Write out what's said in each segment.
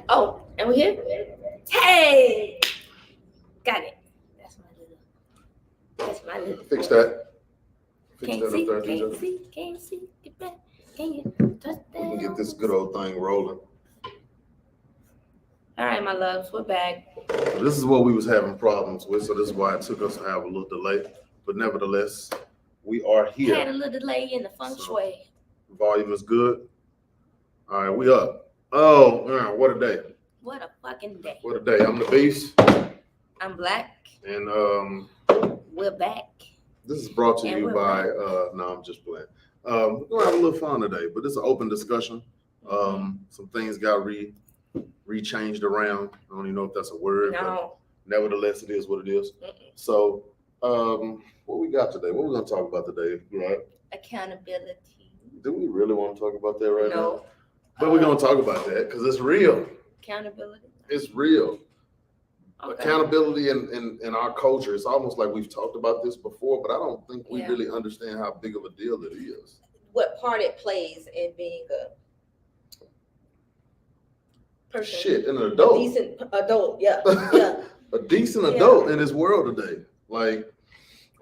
Oh, and we here? Hey! Got it. That's my little. Fix that. Can't Fix that see, up there, can't DJ. see, can't see. Get back. Can you touch that? We can get this good old thing rolling. All right, my loves, we're back. This is what we was having problems with, so this is why it took us to have a little delay. But nevertheless, we are here. Had a little delay in the feng shui. Volume is good. All right, we up. Oh, man, what a day. What a fucking day. What a day. I'm the Beast. I'm Blaq. And We're back. this is brought to And you we're by, back. no, I'm just playing. We're going to have a little fun today, but it's an open discussion. Some things got re-changed around. I don't even know if that's a word, No. but nevertheless, it is what it is. So, what we got today? What we going to talk about today? Right? Accountability. Do we really want to talk about that right now? No. But we're going to talk about that because it's real. Accountability. It's real. Okay. Accountability in our culture, it's almost like we've talked about this before, but I don't think we really understand how big of a deal it is. What part it plays in being a person. Shit, an adult. A decent adult, yeah. Yeah. A decent adult in this world today. Like,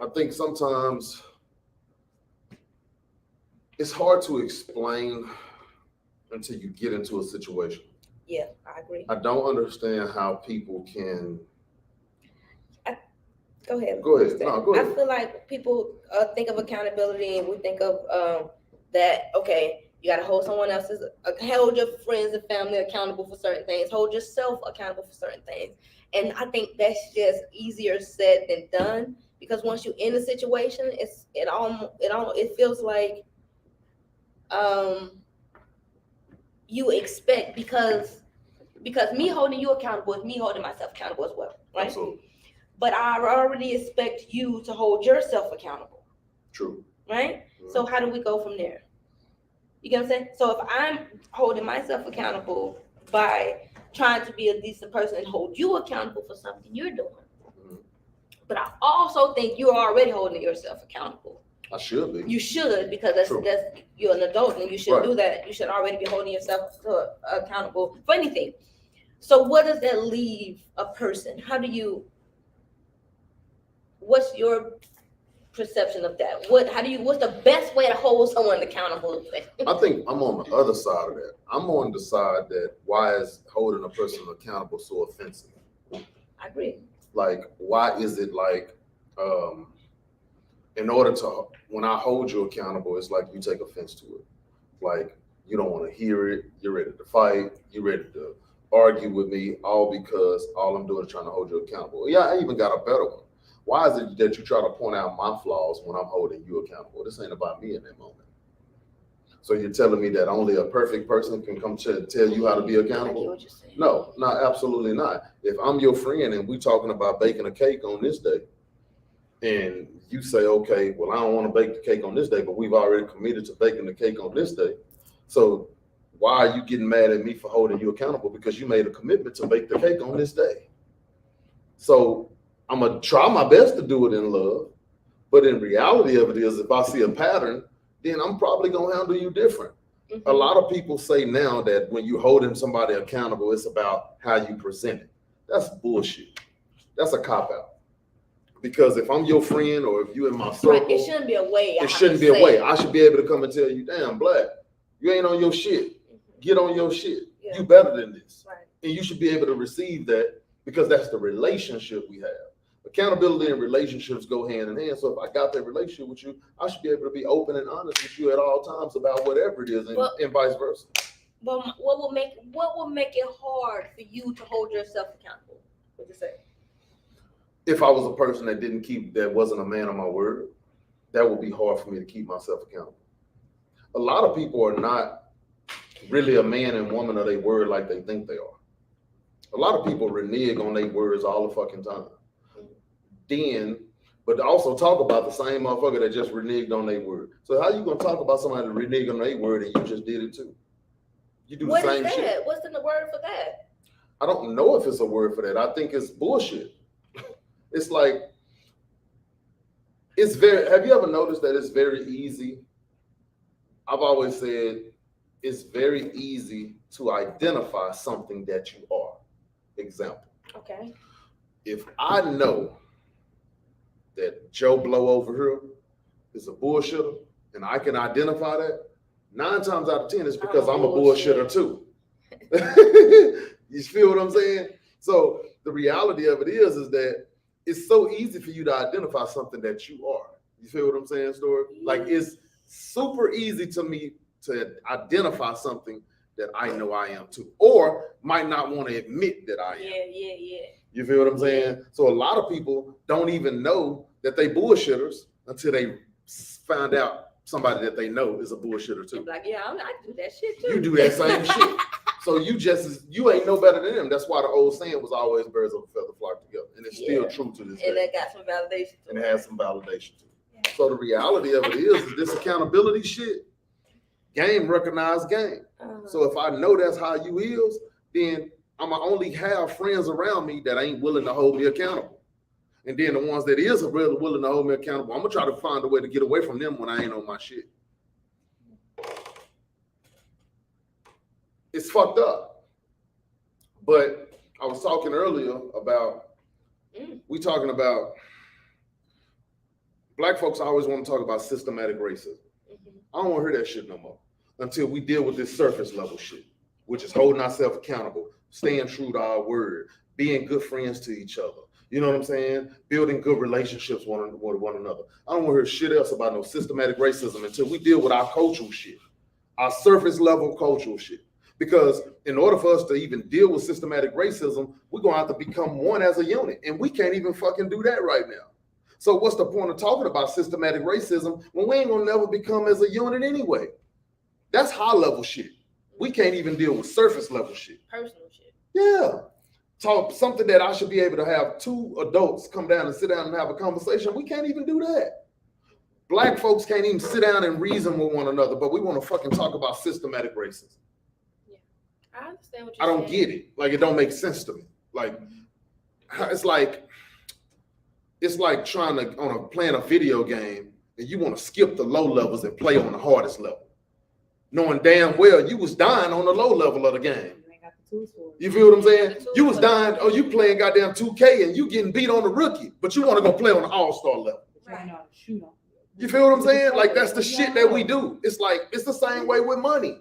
I think sometimes it's hard to explain until you get into a situation. Yeah, I agree. I don't understand how people can. Go ahead. Go ahead. No, go ahead. I feel like people think of accountability and we think of that, okay, you got to hold someone else's, hold your friends and family accountable for certain things, hold yourself accountable for certain things. And I think that's just easier said than done, because once you're in a situation, it feels like you expect, because me holding you accountable is me holding myself accountable as well, right? Absolutely. But I already expect you to hold yourself accountable. True. Right? Mm-hmm. So how do we go from there? You get what I'm saying? So if I'm holding myself accountable by trying to be a decent person and hold you accountable for something you're doing, but I also think you're already holding yourself accountable. I should be. You should, because that's you're an adult and you should do that. You should already be holding yourself accountable for anything. So what does that leave a person? What's your perception of that? What's the best way to hold someone accountable? I think I'm on the other side of that. I'm on the side that why is holding a person accountable so offensive? I agree. Like, why is it like, in order to, when I hold you accountable, it's like you take offense to it. Like, you don't want to hear it. You're ready to fight. You're ready to argue with me, all because all I'm doing is trying to hold you accountable. Yeah, I even got a better one. Why is it that you try to point out my flaws when I'm holding you accountable? This ain't about me in that moment. So you're telling me that only a perfect person can come to tell you how to be accountable? I get what you're saying. No, absolutely not. If I'm your friend and we talking about baking a cake on this day, and you say, okay, well, I don't want to bake the cake on this day, but we've already committed to baking the cake on this day. So why are you getting mad at me for holding you accountable? Because you made a commitment to bake the cake on this day. So I'm going to try my best to do it in love. But in reality of it is, if I see a pattern, then I'm probably going to handle you different. Mm-hmm. A lot of people say now that when you're holding somebody accountable, it's about how you present it. That's bullshit. That's a cop-out. Because if I'm your friend or if you're in my circle, it shouldn't be a way. It shouldn't be a way. I should be able to come and tell you, damn, Blaq, you ain't on your shit. Get on your shit. Yeah. You better than this. Right. And you should be able to receive that, because that's the relationship we have. Accountability and relationships go hand in hand. So if I got that relationship with you, I should be able to be open and honest with you at all times about whatever it is, and vice versa. But what will make it hard for you to hold yourself accountable? What you say? If I was a person that wasn't a man of my word, that would be hard for me to keep myself accountable. A lot of people are not really a man and woman of their word like they think they are. A lot of people renege on their words all the fucking time. But also talk about the same motherfucker that just reneged on their word. So how you gonna talk about somebody that reneged on their word and you just did it too? You do the same shit. What is that? What's in the word for that? I don't know if it's a word for that. I think it's bullshit. It's like, have you ever noticed that it's very easy? I've always said it's very easy to identify something that you are. Example. Okay. If I know that Joe Blow over here is a bullshitter and I can identify that, 9 times out of 10 it's because I'm a bullshitter too. You feel what I'm saying? So the reality of it is that it's so easy for you to identify something that you are. You feel what I'm saying, Story? Like it's super easy to me to identify something that I know I am too, or might not want to admit that I am. Yeah. You feel what I'm saying? So a lot of people don't even know that they bullshitters until they find out somebody that they know is a bullshitter too. Like, yeah, I do that shit too. You do that same shit. So you ain't no better than them. That's why the old saying was always birds of a feather flock together. And it's still true to this day. And that got some validation and it has some validation too. So the reality of it is this accountability shit, game recognized game. So if I know that's how you is, then I'ma only have friends around me that ain't willing to hold me accountable. And then the ones that is really willing to hold me accountable, I'm gonna try to find a way to get away from them when I ain't on my shit. It's fucked up. But I was talking earlier about, we talking about Black folks always want to talk about systematic racism. I don't want to hear that shit no more until we deal with this surface level shit, which is holding ourselves accountable, staying true to our word, being good friends to each other. You know what I'm saying? Building good relationships with one another. I don't want to hear shit else about no systematic racism until we deal with our cultural shit, our surface level cultural shit. Because in order for us to even deal with systematic racism, we're going to have to become one as a unit. And we can't even fucking do that right now. So what's the point of talking about systematic racism when we ain't going to never become as a unit anyway? That's high level shit. We can't even deal with surface level shit. Personal shit. Yeah. Talk something that I should be able to have 2 adults come down and sit down and have a conversation. We can't even do that. Black folks can't even sit down and reason with one another, but we want to fucking talk about systematic racism. I understand what you're saying. I don't get it. Like, it don't make sense to me. Like, it's like trying to playing a video game and you want to skip the low levels and play on the hardest level, knowing damn well you was dying on the low level of the game. You feel what I'm saying? You was dying. Oh, you playing goddamn 2K and you getting beat on the rookie, but you want to go play on the all-star level. You feel what I'm saying? Like, that's the shit that we do. It's like, it's the same way with money.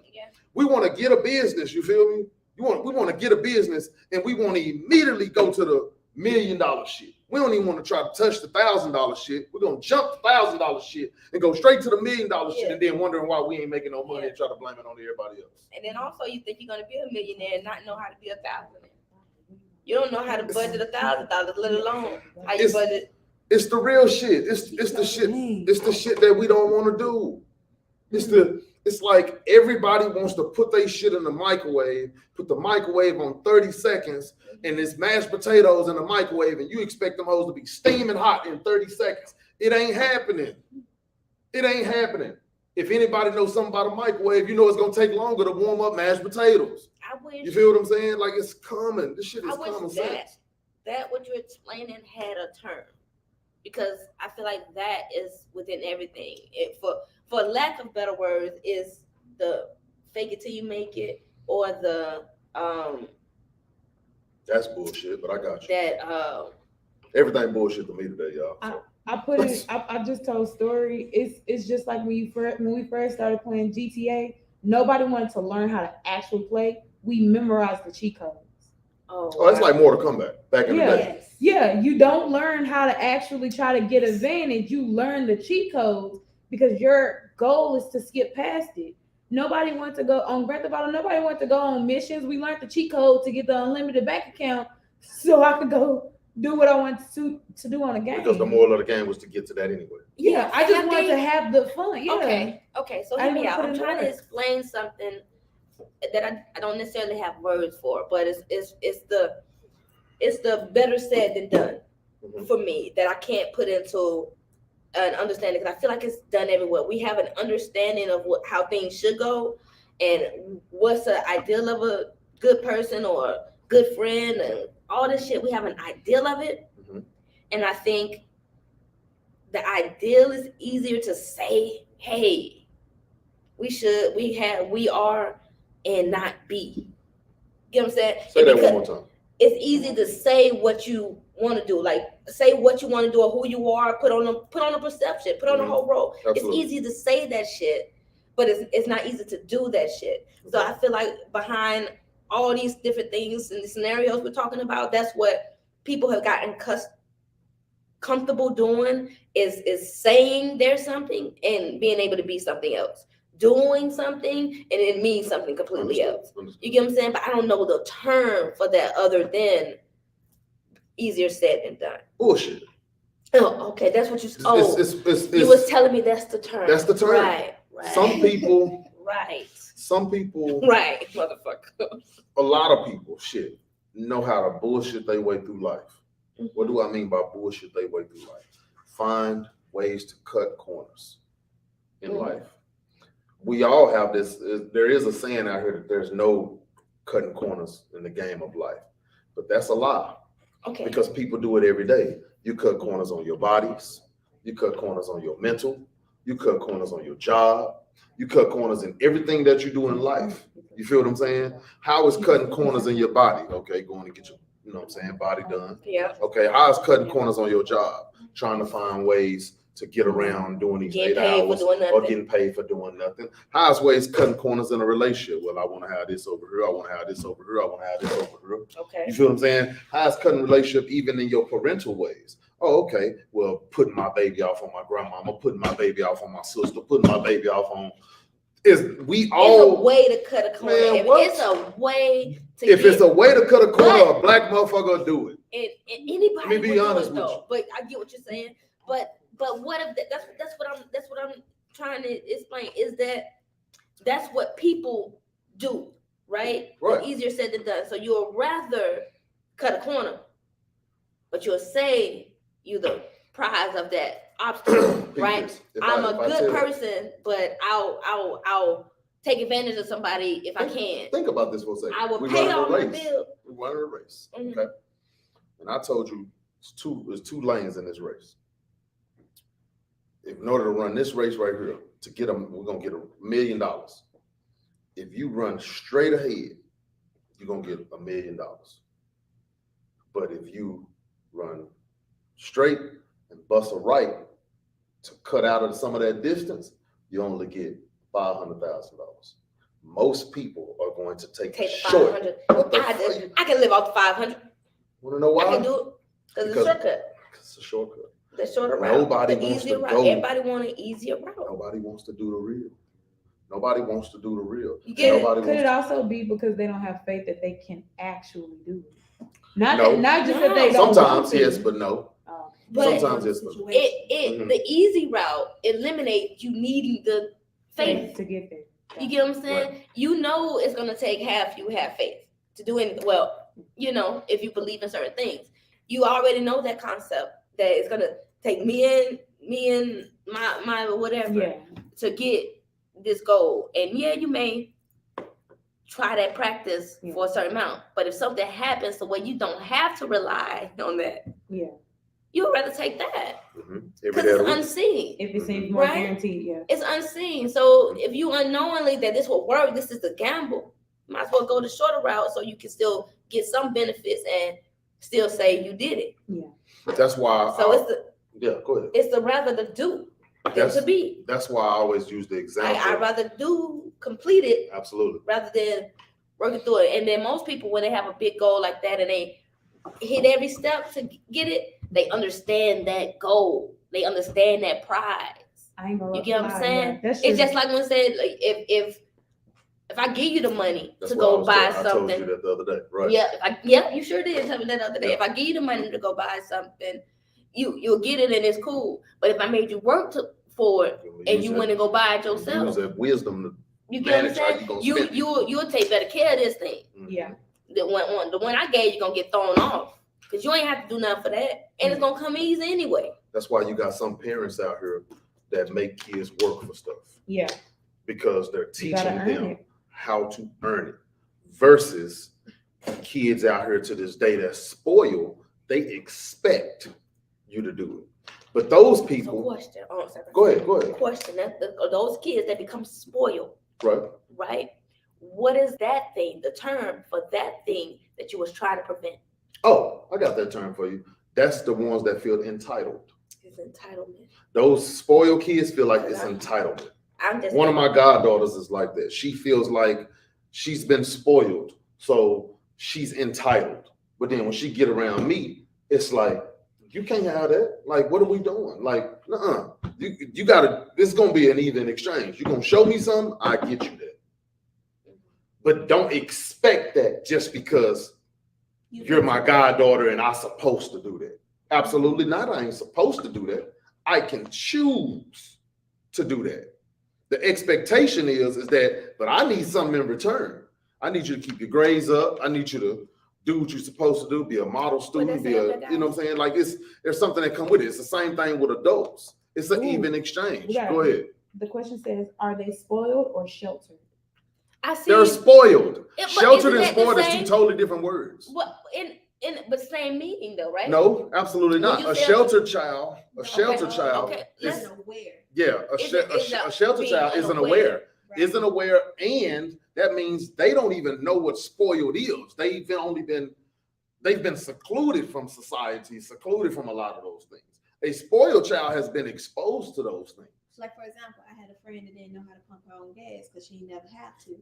We want to get a business, you feel me? We want to get a business and we want to immediately go to the $1 million shit. We don't even want to try to touch the $1,000 shit. We're going to jump the $1,000 shit and go straight to the $1 million shit and then wondering why we ain't making no money and try to blame it on everybody else. And then also you think you're going to be a millionaire and not know how to be a thousandaire. You don't know how to budget $1,000, let alone how you budget. It's the real shit. It's the shit. It's the shit that we don't want to do. It's like everybody wants to put their shit in the microwave, put the microwave on 30 seconds, and it's mashed potatoes in the microwave, and you expect them hoes to be steaming hot in 30 seconds. It ain't happening. It ain't happening. If anybody knows something about a microwave, you know it's gonna take longer to warm up mashed potatoes. You feel what I'm saying? Like, it's common. This shit is common sense. That what you're explaining had a term, because I feel like that is within everything. For lack of better words, is the fake it till you make it, or the That's bullshit, but I got you. That everything bullshit to me today, y'all. So. I put it. I just told a story. It's just like when we first started playing GTA. Nobody wanted to learn how to actually play. We memorized the cheat codes. Oh, it's like Mortal Kombat back in the day. Yeah, you don't learn how to actually try to get advantage. You learn the cheat codes because your goal is to skip past it. Nobody wants to go on Grand Theft Auto. Nobody wants to go on missions. We learned the cheat code to get the unlimited bank account so I could go do what I want to do on a game. Because the moral of the game was to get to that anyway. Yeah, I just want to have the fun. Yeah. Okay. So hear me out. I'm trying to explain something that I don't necessarily have words for, but it's the better said than done for me that I can't put into an understanding, because I feel like it's done everywhere. We have an understanding of how things should go and what's the ideal of a good person or a good friend and all this shit. We have an ideal of it. And I think the ideal is easier to say, hey, we are, and not be. You know what I'm saying? Say And that because one more time. it's easy to say what you want to do, like say what you want to do or who you are, put on a perception, put on a whole role. Absolutely. It's easy to say that shit, but it's not easy to do that shit. So I feel like behind all these different things and the scenarios we're talking about, that's what people have gotten comfortable doing is saying there's something and being able to be something else, doing something and it means something completely else. You get what I'm saying? But I don't know the term for that other than easier said than done. Bullshit. Oh, okay, that's what you. It's you was telling me that's the term. That's the term. Right. Some people. Right. Some people. Right, motherfucker. A lot of people, shit, know how to bullshit their way through life. Mm-hmm. What do I mean by bullshit their way through life? Find ways to cut corners in life. We all have this. There is a saying out here that there's no cutting corners in the game of life, but that's a lie. Okay. Because people do it every day. You cut corners on your bodies. You cut corners on your mental. You cut corners on your job. You cut corners in everything that you do in life. You feel what I'm saying? How is cutting corners in your body? Okay, going to get your, you know what I'm saying, body done. Yeah. Okay, how is cutting corners on your job? Trying to find ways to get around doing these 8 hours or getting paid for doing nothing. How's ways cutting corners in a relationship? Well, I want to have this over here. I want to have this over here. I want to have this over here. Okay. You feel what I'm saying? How's cutting relationship even in your parental ways? Oh, okay. Well, putting my baby off on my grandmama, putting my baby off on my sister, putting my baby off on. It's a way to cut a corner. Man, it's a way to. It's a way to cut a corner, a black motherfucker will do it. And anybody. Let me be honest with you. But I get what you're saying. But what if that's what I'm trying to explain is that's what people do, right? Right. Easier said than done. So you'll rather cut a corner, but you'll say you the prize of that obstacle, right? I'm a good person, but I'll take advantage of somebody if I can. Think about this for a second. I will pay all my bills. We're running a race, okay? And I told you there's two lanes in this race. In order to run this race right here, we're gonna get $1 million. If you run straight ahead, you're gonna get $1 million. But if you run straight and bust a right to cut out of some of that distance, you only get $500,000. Most people are going to take the short. I can live off the 500. Want to know why? I can do it because it's a shortcut. It's a shortcut. The shorter route. Nobody wants to go. Everybody wants an easier route. Nobody wants to do the real. Nobody wants to do the real. Could it also be because they don't have faith that they can actually do it? Not just that they don't. Sometimes yes, but no. But sometimes yes, but no. The easy route eliminates you needing the faith to get there. You get what I'm saying? Right. You know it's gonna take half you have faith to do anything. Well, you know, if you believe in certain things, you already know that concept that it's gonna take me and my whatever to get this goal. And you may try that practice for a certain amount, but if something happens to where you don't have to rely on that, you would rather take that because it's unseen. If it seems more guaranteed, it's unseen. So if you unknowingly that this will work, this is a gamble. Might as well go the shorter route so you can still get some benefits and still say you did it. That's why. So go ahead. It's the rather to do than to be. That's why I always use the example. I'd rather complete it. Absolutely. Rather than working through it. And then most people, when they have a big goal like that and they hit every step to get it, they understand that goal. They understand that prize. You get what I'm saying? It's just like when I said, like, if I give you the money to go buy something. I told you that the other day, right? Yeah, you sure did tell me that the other day. If I give you the money to go buy something, you'll get it and it's cool. But if I made you work for it and you went and go buy it yourself, use that wisdom to you get what I'm saying? You'll take better care of this thing. Yeah. The one I gave you gonna get thrown off because you ain't have to do nothing for that, and it's gonna come easy anyway. That's why you got some parents out here that make kids work for stuff. Yeah. Because they're teaching them how to earn it. Versus kids out here to this day that's spoiled, they expect you to do it. But those So people, question. Oh, sorry. go ahead. Question. Those kids that become spoiled, Right. right? What is that thing? The term for that thing that you was trying to prevent Oh, I got that term for you. That's the ones that feel entitled. is entitlement. Those spoiled kids feel like it's entitlement. I'm just One of my goddaughters is like that. She feels like she's been spoiled, so she's entitled. But then when she get around me, it's like, you can't have that. Like, what are we doing? Like, you gotta, it's gonna be an even exchange. You're gonna show me something, I get you that. But don't expect that just because you're my goddaughter and I'm supposed to do that. Absolutely not. I ain't supposed to do that. I can choose to do that. The expectation is that, but I need something in return. I need you to keep your grades up. I need you to do what you're supposed to do, be a model student, be a, you know what I'm saying? Like there's something that come with it. It's the same thing with adults. It's an even exchange. Go ahead. The question says, are they spoiled or sheltered? I see. They're spoiled. But Sheltered isn't and that the spoiled is same? two totally different words. What but same meaning though, right? No, absolutely When not. you A say- sheltered child, a Okay, sheltered child okay, is, let's- aware. yeah, Is a sheltered being child isn't unaware. aware. Isn't aware, and that means they don't even know what spoiled is. They've been secluded from society, secluded from a lot of those things. A spoiled child has been exposed to those things. Like, for example, I had a friend that didn't know how to pump her own gas because she never had to,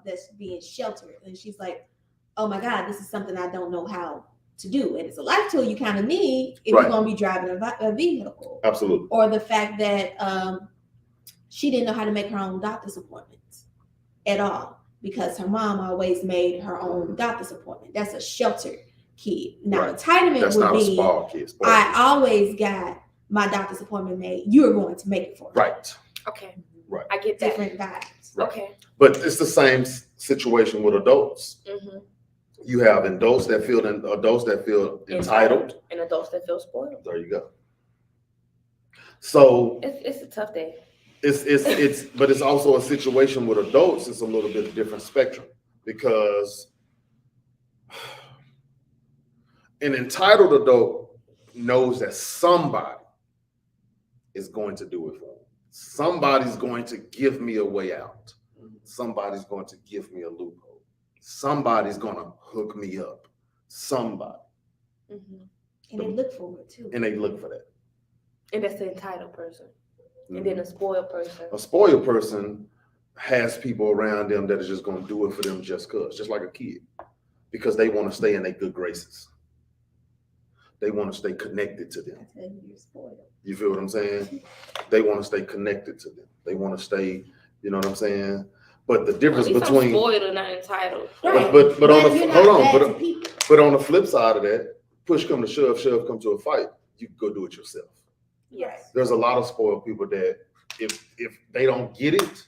that's being sheltered. And she's like, oh my God, this is something I don't know how to do. And it's a life tool you kind of need if Right. you're going to be driving a vehicle. Absolutely. Or the fact that she didn't know how to make her own doctor's appointments at all because her mom always made her own doctor's appointment. That's a sheltered kid. Now, Right. entitlement That's would not a be, spoiled kid. Spoiled I kid. always got my doctor's appointment made. You're going to make it for me. Right. Okay. Right. I get that. Different vibes. Right. Okay. But it's the same situation with adults. Mm-hmm. You have adults that feel entitled. And adults that feel spoiled. There you go. So It's a tough day. but it's also a situation with adults. It's a little bit of different spectrum because an entitled adult knows that somebody is going to do it for them. Somebody's going to give me a way out. Somebody's going to give me a loophole. Somebody's going to hook me up. Somebody. Mm-hmm. And they look for it too. And they look for that. And that's the entitled person. And then a spoiled person. A spoiled person has people around them that are just going to do it for them just like a kid, because they want to stay in their good graces. They want to stay connected to them. I tell you, you're spoiled. You feel what I'm saying? They want to stay connected to them. They want to stay, you know what I'm saying? But the difference between spoiled and not entitled. but on the you're not bad to people. but on the flip side of that, push come to shove, shove come to a fight, you can go do it yourself. Yes. There's a lot of spoiled people that if they don't get it,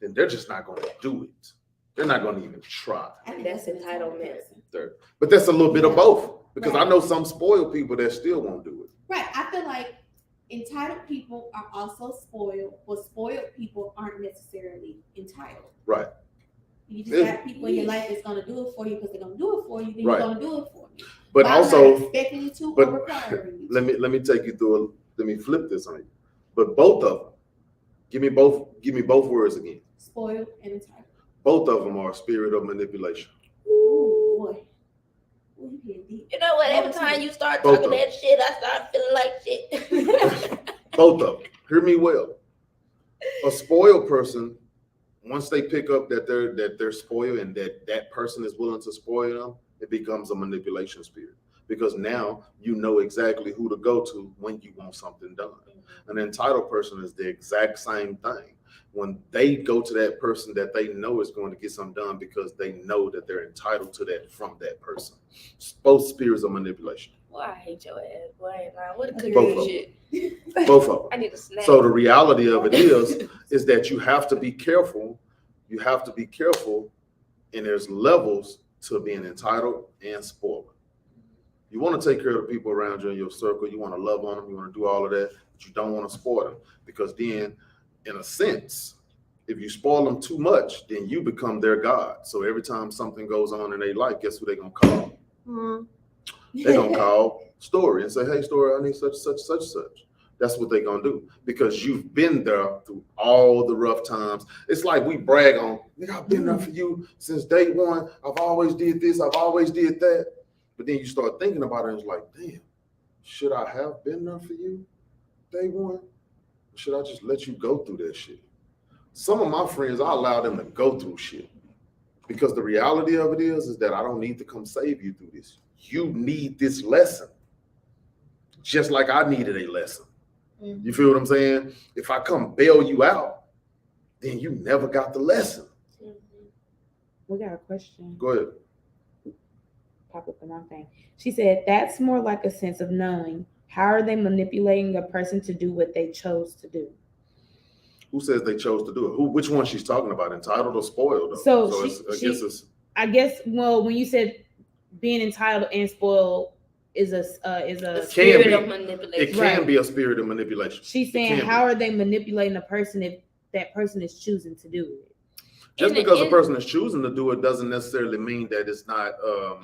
then they're just not going to do it. They're not going to even try. I think That's an entitled entitlement. person. But that's a little bit of both, because I Right. know some spoiled people that still won't do it. Right. I feel like entitled people are also spoiled, but spoiled people aren't necessarily entitled. Right. You just got people in your life that's gonna do it for you because they're gonna do it for you, then Right. you're gonna do it for you. But I'm also, not expecting you to but or requiring you to. let me take you through. Let me flip this on you. But both of them, give me both words again. Spoiled and entitled. Both of them are a spirit of manipulation. Ooh, boy. Ooh, you getting deep. You know what? Every time you start Both talking of that shit, I start feeling like shit. Both of them. Hear me well. A spoiled person, once they pick up that they're spoiled and that person is willing to spoil them, it becomes a manipulation spirit. Because now you know exactly who to go to when you want something done. An entitled person is the exact same thing. When they go to that person that they know is going to get something done because they know that they're entitled to that from that person. Both spirits of manipulation. Boy, I hate your ass. Boy, I ain't lying. What a Both cookie of and them. shit. Both of them. I need a snack. So the reality of it is that you have to be careful. You have to be careful, and there's levels to being entitled and spoiled. You want to take care of the people around you in your circle. You want to love on them. You want to do all of that, but you don't want to spoil them, because then, in a sense, if you spoil them too much, then you become their God. So every time something goes on in their life, guess who they're going to call? They're going to call Story and say, hey, Story, I need such. That's what they're gonna do because you've been there through all the rough times. It's like we brag on, nigga, I've been there for you since day one. I've always did this, I've always did that. But then you start thinking about it and it's like, damn, should I have been there for you day one? Or should I just let you go through that shit? Some of my friends, I allow them to go through shit because the reality of it is that I don't need to come save you through this. You need this lesson, just like I needed a lesson. You feel what I'm saying? If I come bail you out, then you never got the lesson. We got a question. Go ahead. Pop up in my thing. She said, that's more like a sense of knowing. How are they manipulating a person to do what they chose to do? Who says they chose to do it? Which one she's talking about? Entitled or spoiled? So I guess, well, when you said being entitled and spoiled is a spirit of manipulation. It can be a spirit of manipulation. She's saying, how are they manipulating a person if that person is choosing to do it? Just because a person is choosing to do it doesn't necessarily mean that it's not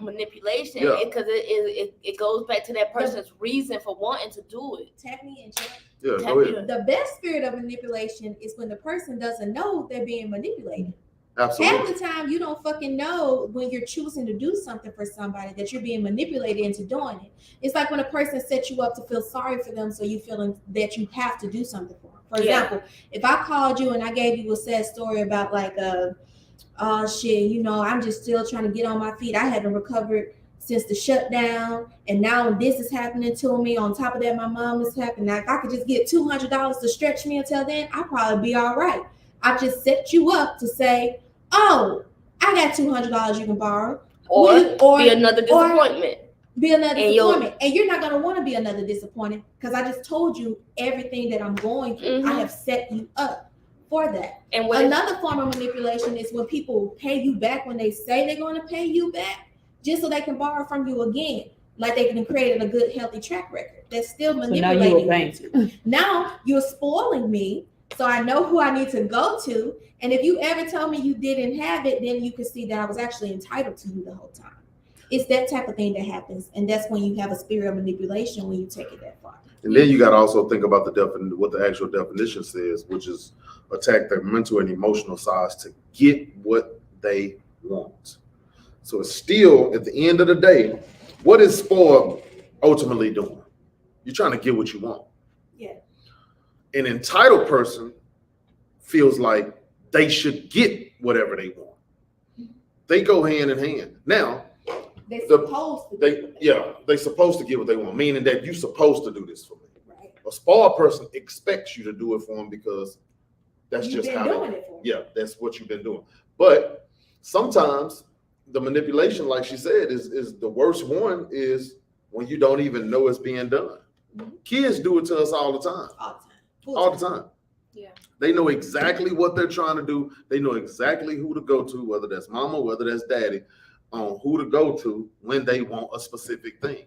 manipulation. Yeah. Because it goes back to that person's reason for wanting to do it. Tap me in, chat. Yeah, go ahead. The best spirit of manipulation is when the person doesn't know they're being manipulated. Absolutely. Half the time, you don't fucking know when you're choosing to do something for somebody that you're being manipulated into doing it. It's like when a person sets you up to feel sorry for them, so you feeling that you have to do something for them. For example, if I called you and I gave you a sad story about like, oh shit, you know, I'm just still trying to get on my feet. I haven't recovered since the shutdown, and now this is happening to me. On top of that, my mom is happening. Now, if I could just get $200 to stretch me until then, I'd probably be all right. I just set you up to say, oh, I got $200 you can borrow. Or be another disappointment. Be another disappointment. And you're not going to want to be another disappointment because I just told you everything that I'm going through. I have set you up for that. And another form of manipulation is when people pay you back when they say they're going to pay you back just so they can borrow from you again. Like they can create a good, healthy track record. That's still manipulating you. Now you're spoiling me. So I know who I need to go to. And if you ever tell me you didn't have it, then you can see that I was actually entitled to you the whole time. It's that type of thing that happens. And that's when you have a spirit of manipulation when you take it that far. And then you got to also think about what the actual definition says, which is attack their mental and emotional sides to get what they want. So it's still, at the end of the day, what is spoiled ultimately doing? You're trying to get what you want. Yeah. An entitled person feels like they should get whatever they want. They go hand in hand. Now, they're supposed to get what they want, meaning that you're supposed to do this for me. Right. A spoiled person expects you to do it for them because that's You've just been how doing it for them. Yeah, that's what you've been doing. But sometimes the manipulation, like she said, is the worst one is when you don't even know it's being done. Mm-hmm. Kids do it to us all the time. All the time. Yeah. They know exactly what they're trying to do. They know exactly who to go to, whether that's mama, whether that's daddy, on who to go to when they want a specific thing.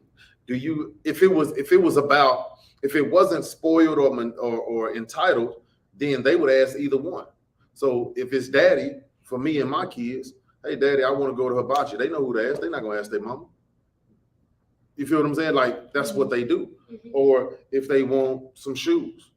If it wasn't spoiled or entitled, then they would ask either one. So if it's daddy, for me and my kids, hey daddy, I want to go to Hibachi. They know who to ask. They're not gonna ask their mama. You feel what I'm saying? Like that's what they do. Mm-hmm. Or if they want some shoes,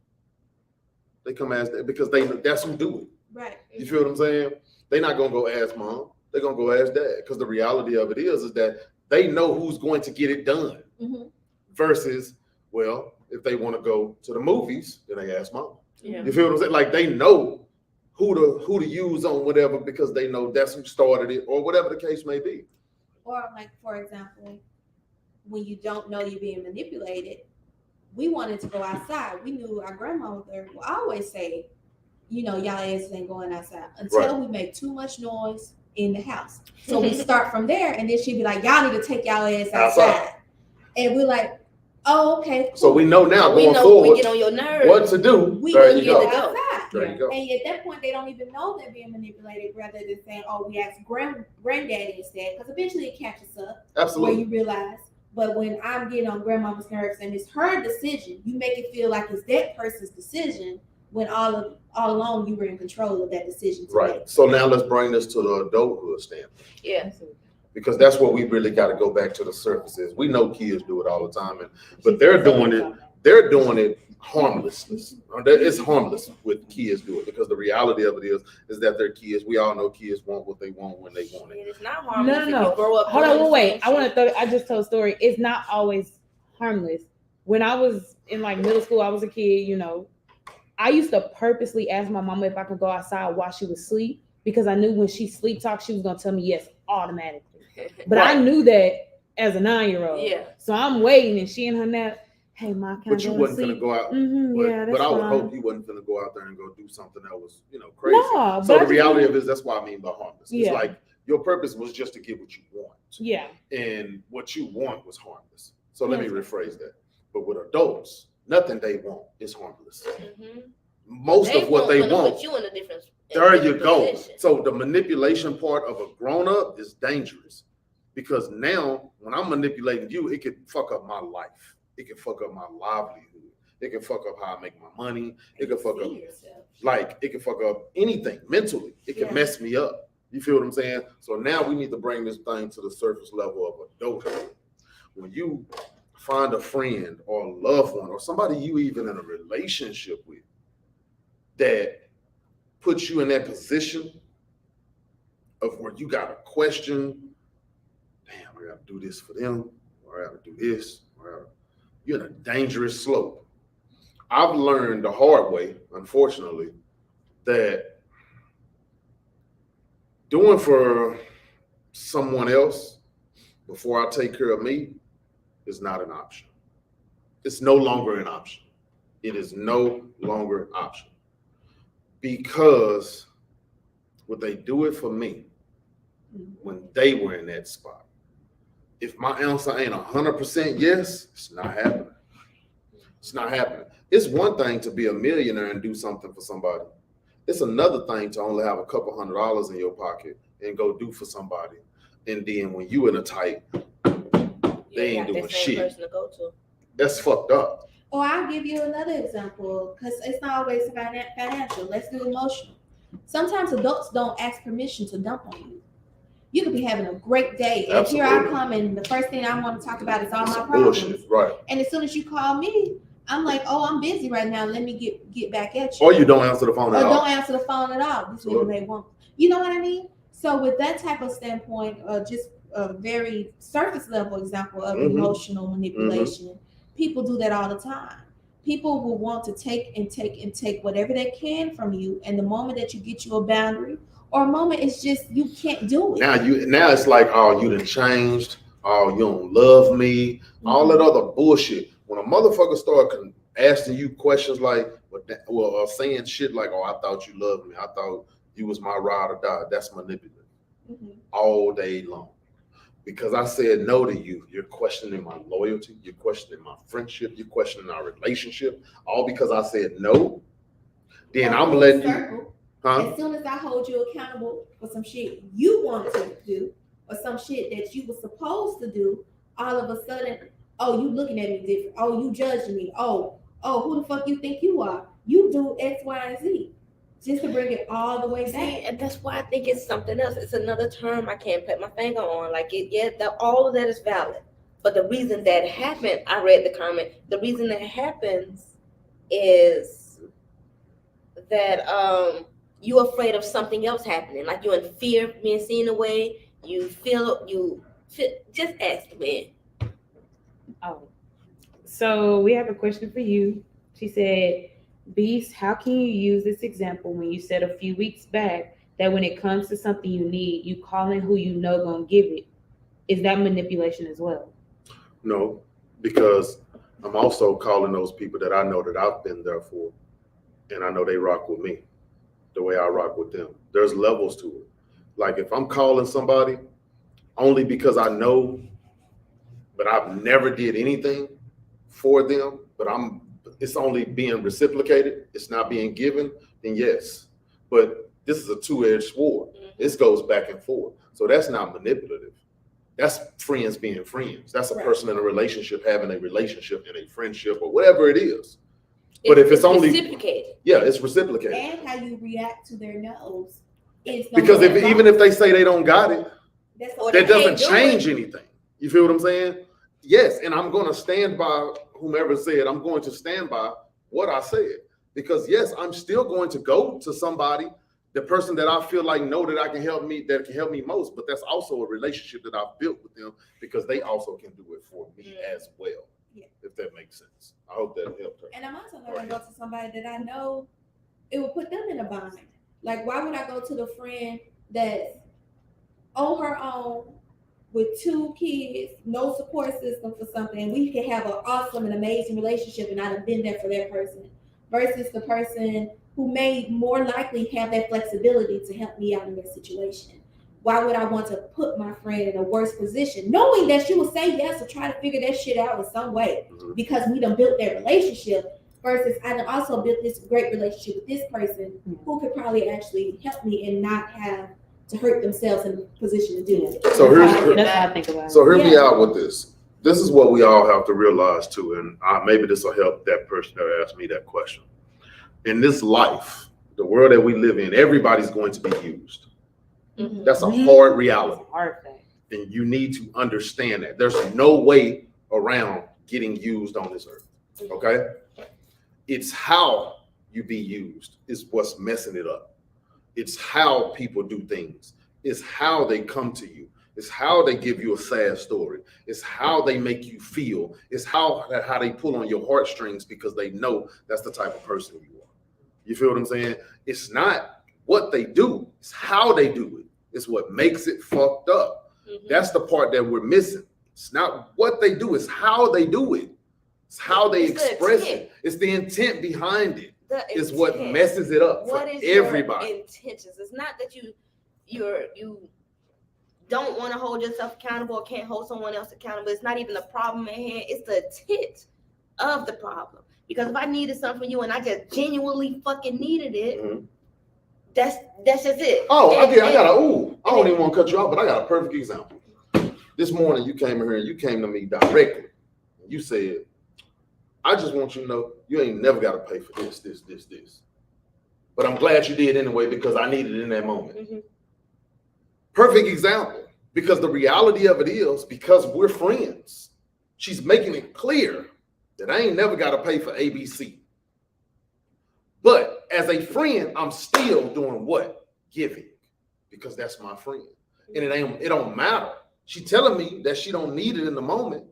they come ask that because that's who do it. Right. You feel what I'm saying? They're not gonna go ask mom. They're gonna go ask dad because the reality of it is that they know who's going to get it done. Mm-hmm. Versus, well, if they want to go to the movies, then they ask mom. Yeah. You feel what I'm saying? Like they know who to use on whatever because they know that's who started it or whatever the case may be. Or like, for example, when you don't know you're being manipulated, we wanted to go outside. We knew our grandmother would always say, you know, y'all asses ain't going outside until we make too much noise in the house. So we start from there, and then she'd be like, y'all need to take y'all ass outside. And we're like, oh, okay. Cool. So we know now going forward, we get on your nerves. What to do. We there can you get go. outside. There you go. And at that point, they don't even know they're being manipulated rather than saying, oh, we asked granddaddy instead. Because eventually it catches up. Absolutely. Where you realize. But when I'm getting on grandmama's nerves and it's her decision, you make it feel like it's that person's decision when all along you were in control of that decision. Right. So now let's bring this to the adulthood standpoint. Yeah. Because that's what we really got to go back to the surface is. We know kids do it all the time, but they're doing it harmlessness. It's harmless with kids do it because the reality of it is that they're kids. We all know kids want what they want when they want it. It's not harmless. No. If you grow up Hold doing on, the wait. same I just told a story. It's not always harmless. When I was in like middle school, I was a kid, you know. I used to purposely ask my mama if I could go outside while she was asleep because I knew when she sleep talked, she was gonna tell me yes automatically. shit. But I knew that as a 9-year-old. Yeah. So I'm waiting and she in her nap. Hey, ma, can But I you go to wasn't sleep? gonna go out. Yeah, that's but I would fine. hope you wasn't gonna go out there and go do something that was, crazy. No, So but the I reality just- of it is that's what I mean by harmless. Yeah. It's like your purpose was just to get what you want. Yeah. And what you want was harmless. So let me Yes. rephrase that. But with adults, nothing they want is harmless. Mhm. Most of what they wanna want, put you in a different. there you different go. position. So the manipulation part of a grown-up is dangerous because now when I'm manipulating you, it could fuck up my life. It can fuck up my livelihood. It can fuck up how I make my money. It can fuck up, it can fuck up anything mentally. It can Yeah. mess me up. You feel what I'm saying? So now we need to bring this thing to the surface level of adulthood. When you find a friend or a loved one or somebody you even in a relationship with that puts you in that position of where you got to question, damn, I got to do this for them, or I got to do this, you're in a dangerous slope. I've learned the hard way, unfortunately, that doing for someone else before I take care of me is not an option. It's no longer an option. It is no longer an option. Because would they do it for me when they were in that spot? If my answer ain't 100% yes, it's not happening. It's not happening. It's one thing to be a millionaire and do something for somebody. It's another thing to only have a couple $100 in your pocket and go do for somebody. And then when you in a tight, they ain't doing shit. Person to go to. That's fucked up. Or I'll give you another example because it's not always financial. Let's do emotional. Sometimes adults don't ask permission to dump on you. You could be having a great day, and here I Absolutely. come, and the first thing I want to talk about is all my Some problems. bullshit, right? And as soon as you call me, I'm like, oh, I'm busy right now. Let me get back at you. Or you don't answer the phone Or at all. don't answer the phone at all. This nigga may want. You know what I mean? So with that type of standpoint, just a very surface level example of emotional manipulation, people do that all the time. People will want to take and take and take whatever they can from you, and the moment that you get you a boundary or a moment, it's just you can't do it. Now it's like, oh, you done changed. Oh, you don't love me. All that other bullshit. When a motherfucker start asking you questions like, saying shit like, oh, I thought you loved me. I thought you was my ride or die. That's manipulative all day long. Because I said no to you, you're questioning my loyalty, you're questioning my friendship, you're questioning our relationship, all because I said no. Then I'm letting you. As soon as I hold you accountable for some shit you want to do or some shit that you were supposed to do, all of a sudden, oh, you looking at me different. Oh, you judging me. Oh, who the fuck you think you are? You do X, Y, and Z. Just to bring it all the way back. See, and that's why I think it's something else. It's another term I can't put my finger on. Like all of that is valid. But the reason that happened, I read the comment. The reason that happens is that you're afraid of something else happening. Like you're in fear of being seen away. You feel. Just ask the man. Oh, so we have a question for you. She said, Beast, how can you use this example when you said a few weeks back that when it comes to something you need, you calling who you know gonna give it? Is that manipulation as well? No, because I'm also calling those people that I know that I've been there for, and I know they rock with me the way I rock with them. There's levels to it. Like if I'm calling somebody only because I know, but I've never did anything for them, but it's only being reciprocated, it's not being given, then yes. But this is a two-edged sword. This goes back and forth. So that's not manipulative. That's friends being friends. That's a person in a relationship having a relationship and a friendship or whatever it is. But if it's only reciprocated. Yeah, it's reciprocated. And how you react to their no's. Because even if they say they don't got it, that doesn't change anything. You feel what I'm saying? Yes, and I'm going to stand by whomever said I'm going to stand by what I said. Because yes, I'm still going to go to somebody, the person that I feel like know that can help me most, but that's also a relationship that I've built with them because they also can do it for me as well. Yeah. If that makes sense. I hope that helped her. And I'm also not gonna go to somebody that I know it will put them in a bind. Like, why would I go to the friend that's on her own with 2 kids, no support system for something, and we can have an awesome and amazing relationship, and I'd have been there for that person, versus the person who may more likely have that flexibility to help me out in that situation? Why would I want to put my friend in a worse position, knowing that she will say yes or try to figure that shit out in some way because we done built that relationship, versus I done also built this great relationship with this person who could probably actually help me and not have to hurt themselves in a position to do it. So That's how I think about it. So hear me out with this. This is what we all have to realize too, and maybe this will help that person that asked me that question. In this life, the world that we live in, everybody's going to be used. Mhm. That's a hard reality. Hard thing. And you need to understand that. There's no way around getting used on this earth, okay? It's how you be used is what's messing it up. It's how people do things. It's how they come to you. It's how they give you a sad story. It's how they make you feel. It's how they pull on your heartstrings because they know that's the type of person you are. You feel what I'm saying? It's not what they do. It's how they do it. It's what makes it fucked up. That's the part that we're missing. It's not what they do. It's how they do it. It's how they express it. It's the intent behind it. Is what messes it up for everybody. Your intentions? It's not that you don't want to hold yourself accountable or can't hold someone else accountable. It's not even the problem at hand. It's the intent of the problem. Because if I needed something from you and I just genuinely fucking needed it, that's just it. Oh, I don't even want to cut you off, but I got a perfect example. This morning you came in here and you came to me directly. You said, I just want you to know you ain't never got to pay for this. But I'm glad you did anyway because I needed it in that moment. Perfect example. Because the reality of it is, because we're friends, she's making it clear that I ain't never got to pay for ABC. But as a friend, I'm still doing what? Giving. Because that's my friend. And it don't matter. She telling me that she don't need it in the moment.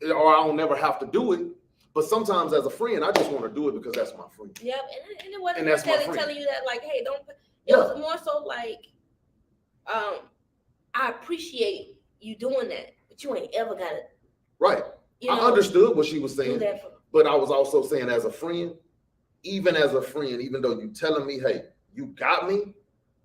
Or I don't never have to do it. But sometimes as a friend, I just want to do it because that's my friend. Yep, and it wasn't that's telling you that, like, hey, don't. It was more so like, I appreciate you doing that, but you ain't ever got it. Right. I understood what she was saying, but I was also saying as a friend, even though you telling me, hey, you got me,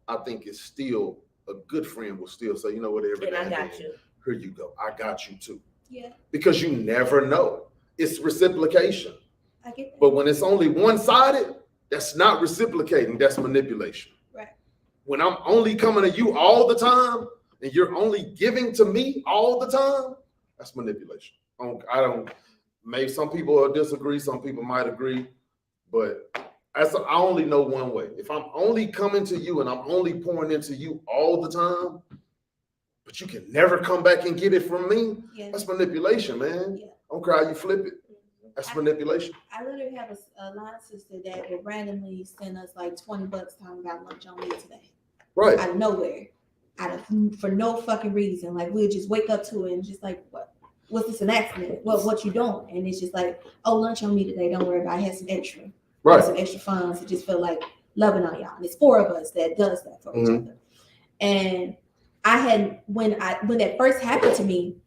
I think it's still a good friend will still say, you know what, and I got you. Here you go. I got you too. Yeah. Because you never know. It's reciprocation. I get that. But when it's only one-sided, that's not reciprocating. That's manipulation. Right. When I'm only coming to you all the time and you're only giving to me all the time, that's manipulation. Maybe some people will disagree. Some people might agree. But I only know one way. If I'm only coming to you and I'm only pouring into you all the time, but you can never come back and get it from me, that's manipulation, man. Yeah. Don't cry, you flip it. That's manipulation. I literally have a line sister that will randomly send us like $20 talking about lunch on me today. Right. Out of nowhere. For no fucking reason. Like we'll just wake up to it and just like, what's this, an accident? What you doing? And it's just like, oh, lunch on me today. Don't worry about it. I had some extra. Right. Some extra funds. It just feel like loving on y'all. And it's 4 of us that does that for each other. And I had, when that first happened to me,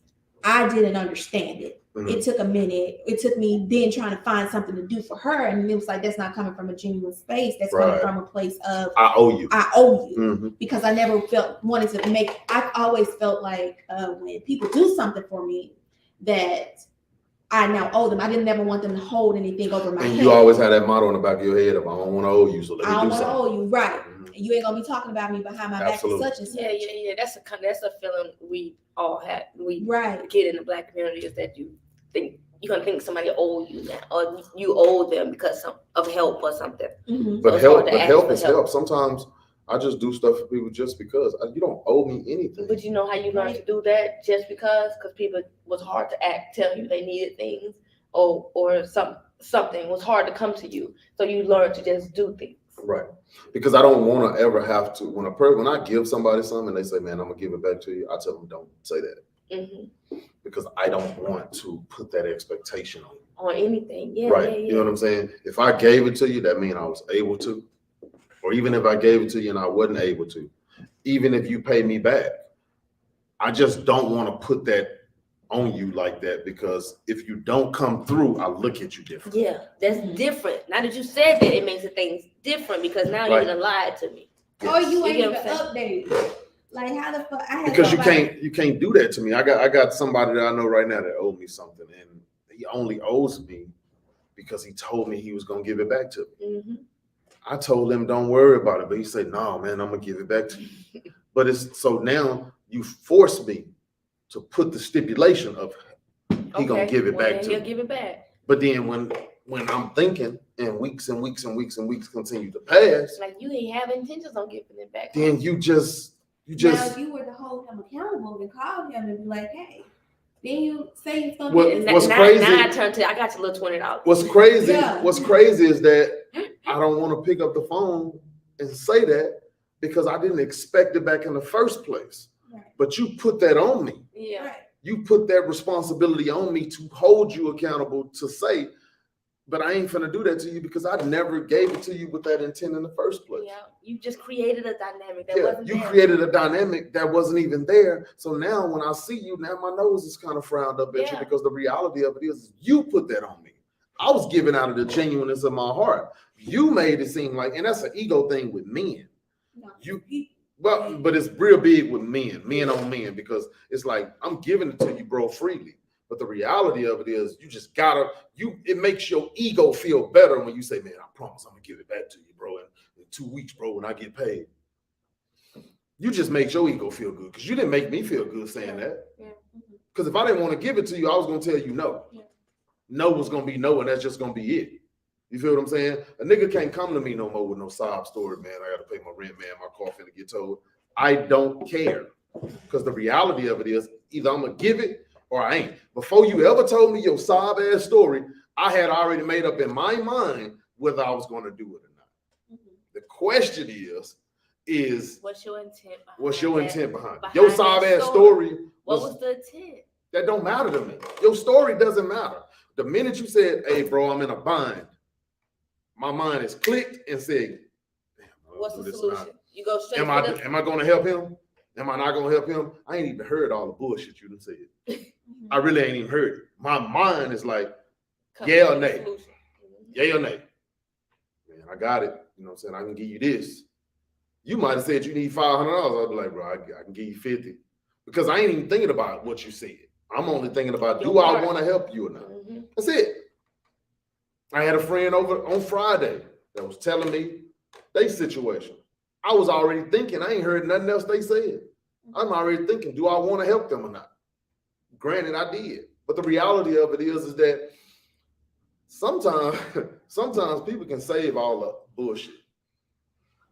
I didn't understand it. It took a minute. It took me then trying to find something to do for her. And it was like, that's not coming from a genuine space. That's coming from a place of, I owe you. Because I never wanted to make, I've always felt like when people do something for me that I now owe them. I didn't never want them to hold anything over my head. You always had that motto in the back of your head of, I don't want to owe you, so let me do something. I don't want to owe you, right. You ain't gonna be talking about me behind my back and such and such. Yeah. That's a feeling we all had. We get in the Black community is that you're gonna think somebody owe you now, or you owe them because of help or something. But help is help. Sometimes I just do stuff for people just because. You don't owe me anything. But you know how you learn to do that just because people was hard to tell you they needed things or something. something was hard to come to you, so you learn to just do things. Right. Because I don't want to ever have to, when I give somebody something and they say, man, I'm gonna give it back to you, I tell them, don't say that. Mm-hmm. Because I don't want to put that expectation on you. On anything, yeah, Right. yeah, yeah. You know what I'm saying? If I gave it to you, that means I was able to. Or even if I gave it to you and I wasn't able to, even if you pay me back, I just don't want to put that on you like that, because if you don't come through, I look at you different. Yeah, that's different. Now that you said that, it makes the things different, because now Right. you're gonna lie to me. Or you ain't You even get what I'm updated. Like how the fuck? I had Because somebody- you can't do that to me. I got somebody that I know right now that owed me something, and he only owes me because he told me he was gonna give it back to me. Mm-hmm. I told him don't worry about it, but he said, no, man, I'm gonna give it back to you. But it's so now you force me to put the stipulation of he gonna give it back to He'll me. give it back. But then when I'm thinking and weeks and weeks and weeks and weeks continue to pass, Like you ain't have intentions on giving it back. then you just now if you were to hold him accountable and call him and be like, hey, then you say you're gonna What- get Now, what's now, crazy- now I turn to, I got your little $20. what's crazy Yeah. is that I don't want to pick up the phone and say that because I didn't expect it back in the first place. Right. But you put that on me. Yeah. Right. You put that responsibility on me to hold you accountable, to say, but I ain't finna do that to you because I never gave it to you with that intent in the first place. Yeah. You just created a dynamic that Yeah, wasn't you there. created a dynamic that wasn't even there. So now when I see you, now my nose is kind of frowned up at you, Yeah. because the reality of it is you put that on me. I was giving out of the genuineness of my heart. You made it seem like, and that's an ego thing with men. No, You- he- But it's real big with men on men, because it's like, I'm giving it to you, bro, freely. But the reality of it is you just gotta, it makes your ego feel better when you say, man, I promise I'm gonna give it back to you, bro, in 2 weeks, bro, when I get paid. You just make your ego feel good, because you didn't make me feel good saying that. Yeah. Because if I didn't want to give it to you, I was gonna tell you no. Yeah. No was gonna be no, and that's just gonna be it. You feel what I'm saying? A nigga can't come to me no more with no sob story, man. I gotta pay my rent, man. My car finna get towed. I don't care, because the reality of it is either I'm gonna give it or I ain't. Before you ever told me your sob ass story, I had already made up in my mind whether I was gonna do it or not. The question is What's your intent behind what's your that? intent behind it? behind Your that sob ass story? story What was was the intent? that don't matter to me. Your story doesn't matter. The minute you said, hey, bro, I'm in a bind, my mind is clicked and said, damn, I'll What's do the this solution? now. You go straight Am for the I going to help him? Am I not going to help him? I ain't even heard all the bullshit you done said. I really ain't even heard it. My mind is like, yeah or nay? solution. yay or nay? Man, I got it. You know what I'm saying? I can give you this. You might have said you need $500. I'd be like, bro, I can give you 50. Because I ain't even thinking about what you said. I'm only thinking about, do I want to help you or not? Mhm. That's it. I had a friend over on Friday that was telling me their situation. I was already thinking, I ain't heard nothing else they said. I'm already thinking, do I want to help them or not? Granted, I did. But the reality of it is that sometimes people can save all the bullshit.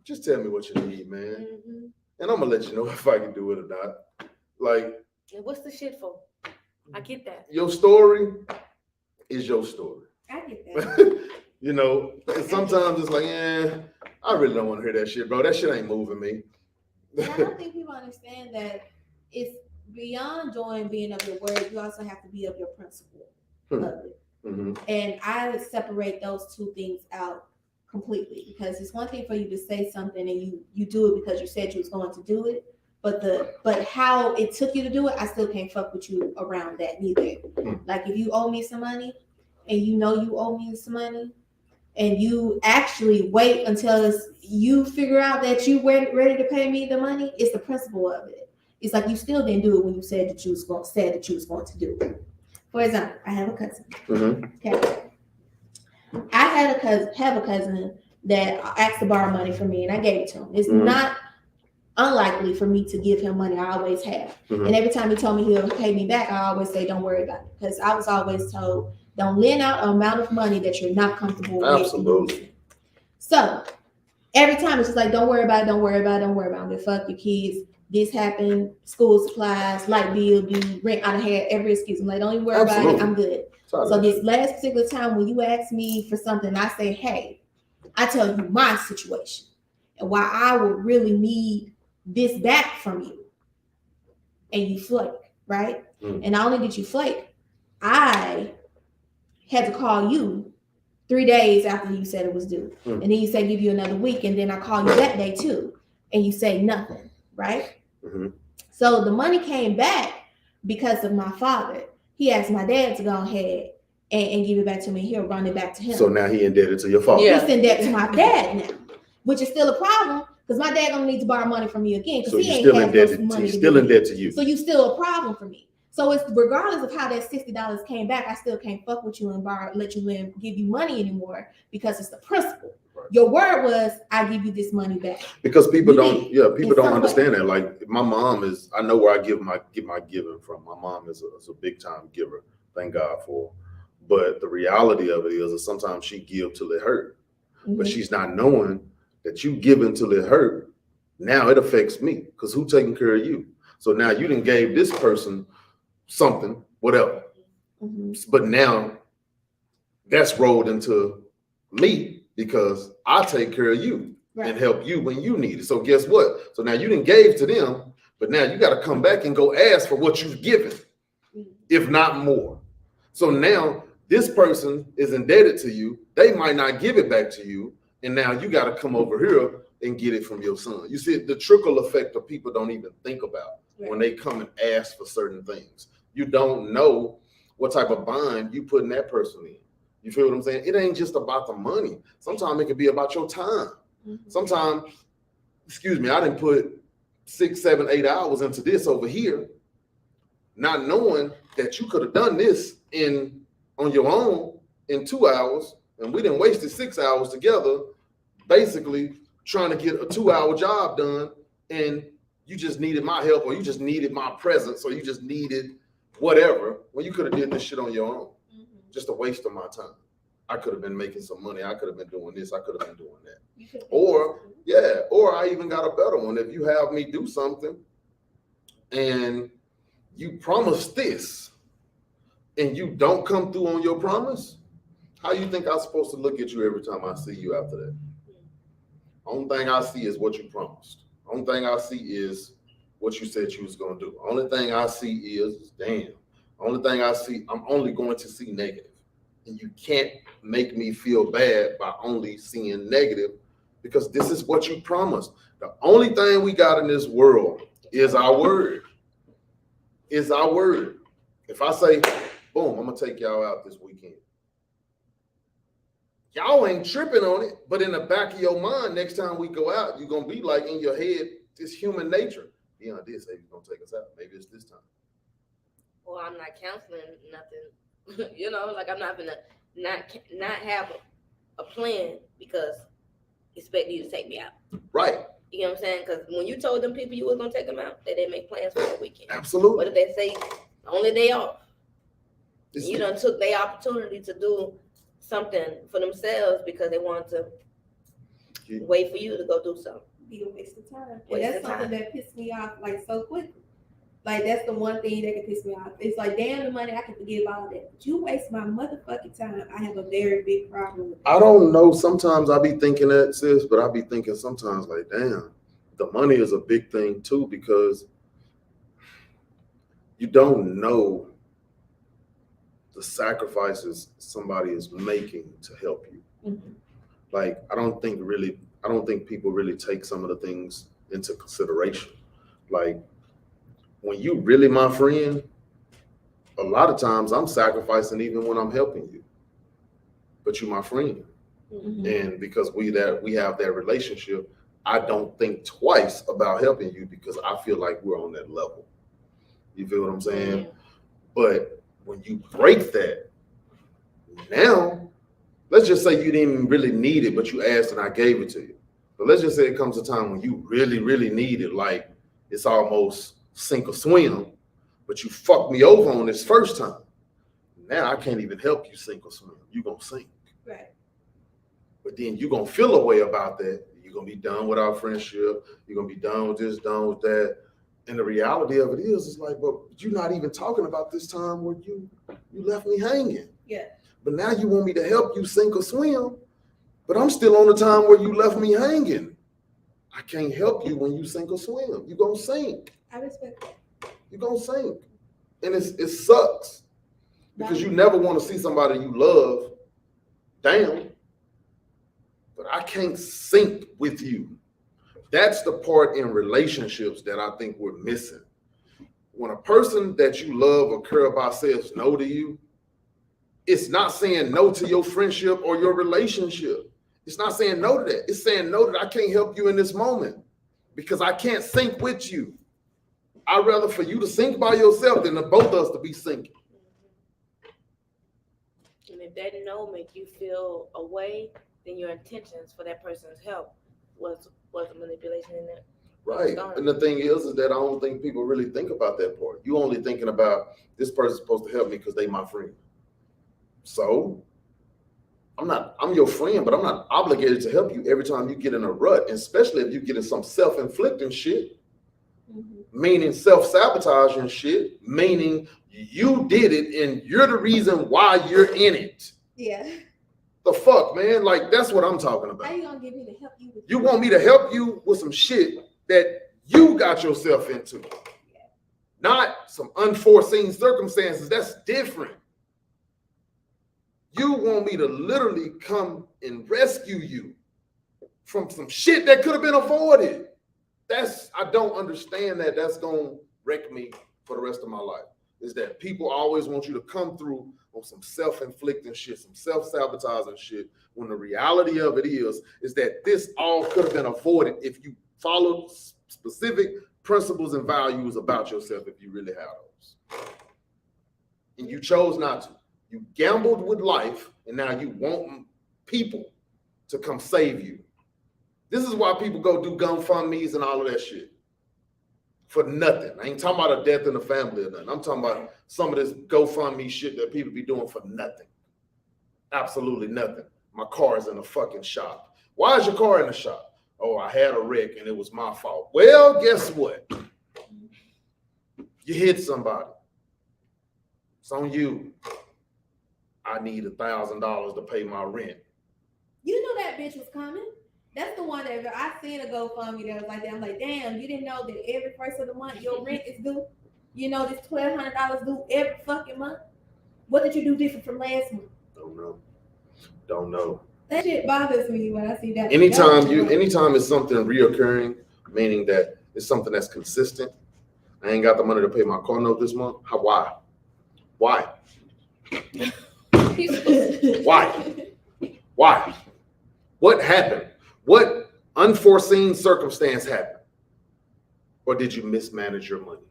Just tell me what you need, man. Mhm. And I'm gonna let you know if I can do it or not. Like, And what's the shit for? I get that. your story is your story. I get that. You know, and sometimes it's like, I really don't want to hear that shit, bro. That shit ain't moving me. And I don't think people understand that it's beyond joy and being of your word. You also have to be of your principle of it. Mm-hmm. And I separate those two things out completely, because it's one thing for you to say something and you do it because you said you was going to do it, but how it took you to do it, I still can't fuck with you around that neither. Like if you owe me some money and you know you owe me some money, and you actually wait until you figure out that you were ready to pay me the money, it's the principle of it. It's like you still didn't do it when you said that you was going to do it. For example, I have a cousin. Mm-hmm. Okay. I have a cousin that asked to borrow money from me, and I gave it to him. It's not unlikely for me to give him money. I always have. Mhm. And every time he told me he'll pay me back, I always say, don't worry about it. Because I was always told, don't lend out an amount of money that you're not comfortable with. Absolutely. So every time it's just like, don't worry about it, don't worry about it, don't worry about it. Fuck your kids. This happened, school supplies, light bill due, rent. I had every excuse. I'm like, don't even worry about it. I'm good. So this last particular time when you ask me for something, I say, hey, I tell you my situation and why I would really need this back from you. And you flake, right? And not only did you flake, I had to call you 3 days after you said it was due. And then you say give you another week, and then I call you that day too, and you say nothing, right? So the money came back because of my father. He asked my dad to go ahead and give it back to me. He'll run it back to him. So now he indebted to your father. He's in debt to my dad now, which is still a problem because my dad gonna need to borrow money from me again because So he he's ain't still have indebted. enough money He's to still give in me. debt to you. So you still a problem for me. So it's regardless of how that $60 came back, I still can't fuck with you and let you in, give you money anymore because it's the principle. Right. Your word was, I give you this money back. Because people don't understand that. Like my mom is, I know where I get my giving from. My mom is a big time giver. Thank God for her. But the reality of it is that sometimes she give till it hurt. But she's not knowing that you giving till it hurt. Now it affects me because who taking care of you? So now you done gave this person something, whatever. But now that's rolled into me because I take care of you and help you when you need it. So guess what? So now you done gave to them, but now you got to come back and go ask for what you've given, if not more. So now this person is indebted to you. They might not give it back to you. And now you got to come over here and get it from your son. You see, the trickle effect of people don't even think about when they come and ask for certain things. You don't know what type of bond you putting that person in. You feel what I'm saying? It ain't just about the money. Sometimes it could be about your time. Sometimes, excuse me, I didn't put 6, 7, 8 hours into this over here, not knowing that you could have done this on your own in 2 hours, and we didn't wasted 6 hours together, basically trying to get a 2-hour job done, and you just needed my help, or you just needed my presence, or you just needed whatever, when you could have did this shit on your own. Just a waste of my time. I could have been making some money. I could have been doing this. I could have been doing that. Or I even got a better one. If you have me do something and you promise this and you don't come through on your promise, how you think I'm supposed to look at you every time I see you after that? Only thing I see is what you promised. Only thing I see is what you said you was going to do. Only thing I see is, damn. Only thing I see, I'm only going to see negative. And you can't make me feel bad by only seeing negative because this is what you promised. The only thing we got in this world is our word. Is our word. If I say, boom, I'm going to take y'all out this weekend. Y'all ain't tripping on it, but in the back of your mind, next time we go out, you're going to be like in your head, it's human nature. Dion did say he's going to take us out. Maybe it's this time. Well, I'm not counseling nothing. You know, like I'm not gonna not have a plan because expect you to take me out. Right. You know what I'm saying? Because when you told them people you was gonna take them out, they didn't make plans for the weekend. Absolutely. What if they say only day off? You done took their opportunity to do something for themselves because they wanted to wait for you to go do something. Be a waste of time. And that's something that pissed me off like so quickly. Like that's the one thing that can piss me off. It's like, damn, the money, I can forgive all that. But you waste my motherfucking time. I have a very big problem with that. I don't know. Sometimes I be thinking that, sis, but I be thinking sometimes like, damn, the money is a big thing too, because you don't know the sacrifices somebody is making to help you. Like, I don't think people really take some of the things into consideration. Like, when you really my friend, a lot of times I'm sacrificing even when I'm helping you. But you my friend. And because we have that relationship, I don't think twice about helping you because I feel like we're on that level. You feel what I'm saying? But when you break that, now, let's just say you didn't really need it, but you asked and I gave it to you. But let's just say it comes a time when you really, really need it, like it's almost sink or swim, but you fucked me over on this first time. Now I can't even help you sink or swim. You're going to sink. Right. But then you're going to feel a way about that. you're gonna be done with our friendship. You're gonna be done with this, done with that. And the reality of it is, it's like, but you're not even talking about this time where you left me hanging. Yeah. But now you want me to help you sink or swim, but I'm still on the time where you left me hanging. I can't help you when you sink or swim. You're gonna sink. I respect that. You're gonna sink. And it sucks. Because you never want to see somebody you love down. But I can't sink with you. That's the part in relationships that I think we're missing. When a person that you love or care about says no to you, it's not saying no to your friendship or your relationship. It's not saying no to that. It's saying no that I can't help you in this moment because I can't sink with you. I'd rather for you to sink by yourself than the both of us to be sinking. And if that no make you feel away, then your intentions for that person's help was a manipulation in there. Right. And the thing is that I don't think people really think about that part. You only thinking about this person's supposed to help me because they my friend. So I'm your friend, but I'm not obligated to help you every time you get in a rut, especially if you get in some self-inflicting shit, meaning self-sabotaging shit, meaning you did it and you're the reason why you're in it. Yeah. The fuck, man? Like, that's what I'm talking about. How you gonna get me to help you with You want me to help you with some shit that you got yourself into, not some unforeseen circumstances. That's different. You want me to literally come and rescue you from some shit that could have been avoided. I don't understand that. That's gonna wreck me for the rest of my life. Is that people always want you to come through on some self-inflicting shit, some self-sabotaging shit, when the reality of it is that this all could have been avoided if you followed specific principles and values about yourself, if you really have those. And you chose not to. You gambled with life, and now you want people to come save you. This is why people go do GoFundMes and all of that shit. For nothing. I ain't talking about a death in the family or nothing. I'm talking about some of this GoFundMe shit that people be doing for nothing. Absolutely nothing. My car is in a fucking shop. Why is your car in the shop? Oh, I had a wreck and it was my fault. Well, guess what? You hit somebody. It's on you. I need $1,000 to pay my rent. You know that bitch was coming. That's the one that I seen a GoFundMe that was like that. I'm like, damn, you didn't know that every first of the month your rent is due? You know this $1,200 due every fucking month? What did you do different from last month? Don't know. That shit bothers me when I see that. Anytime it's something reoccurring, meaning that it's something that's consistent. I ain't got the money to pay my car note this month. Why? Why? What happened? What unforeseen circumstance happened? Or did you mismanage your money?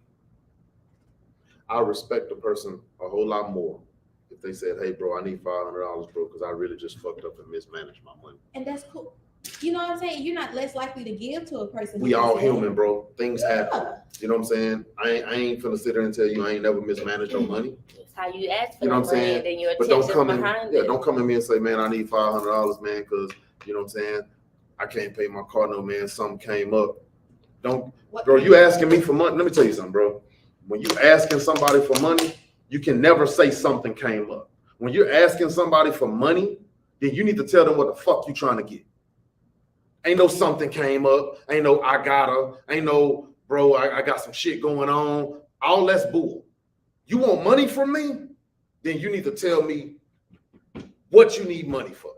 I respect a person a whole lot more if they said, hey, bro, I need $500, bro, because I really just fucked up and mismanaged my money. And that's cool. You know what I'm saying? You're not less likely to give to a person. We all human, bro. Things happen. You know what I'm saying? I ain't finna sit there and tell you I ain't never mismanaged your money. It's how you ask for You know what I'm saying? and your But don't intentions come behind it. don't come at me and say, man, I need $500, man, because you know what I'm saying? I can't pay my car note, man. Something came up. Bro, you asking me for money. Let me tell you something, bro. When you asking somebody for money, you can never say something came up. When you're asking somebody for money, then you need to tell them what the fuck you trying to get. Ain't no something came up. Ain't no I gotta. Ain't no, bro, I got some shit going on. All that's bull. You want money from me? Then you need to tell me what you need money for.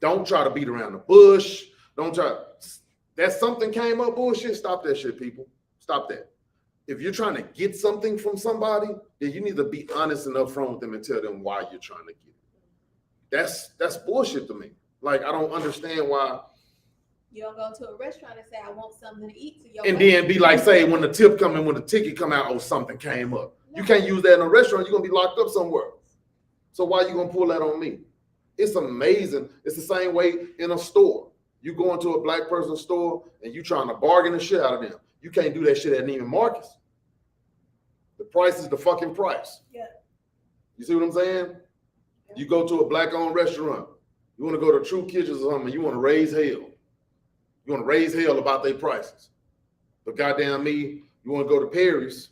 Don't try to beat around the bush. Don't try. That something came up bullshit. Stop that shit, people. Stop that. If you're trying to get something from somebody, then you need to be honest and upfront with them and tell them why you're trying to get it. That's bullshit to me. Like, I don't understand why. You don't go to a restaurant and say, I want something to eat. So and then be like, say, when the tip come in, when the ticket come out, oh, something came up. No. You can't use that in a restaurant. You're going to be locked up somewhere. So why are you going to pull that on me? It's amazing. It's the same way in a store. You go into a black person's store and you trying to bargain the shit out of them. You can't do that shit at Neiman Marcus. The price is the fucking price. Yeah. You see what I'm saying? Yeah. You go to a black-owned restaurant. You want to go to True Kitchens or something. You want to raise hell. You want to raise hell about their prices. But goddamn me, you want to go to Paris,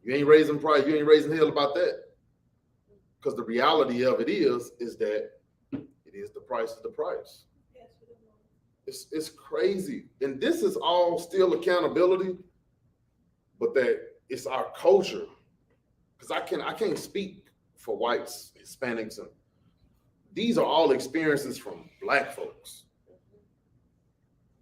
you ain't raising price, you ain't raising hell about that. Because the reality of it is that it is the price is the price. It's crazy. And this is all still accountability, but that it's our culture. Because I can't speak for whites, Hispanics, and these are all experiences from Black folks.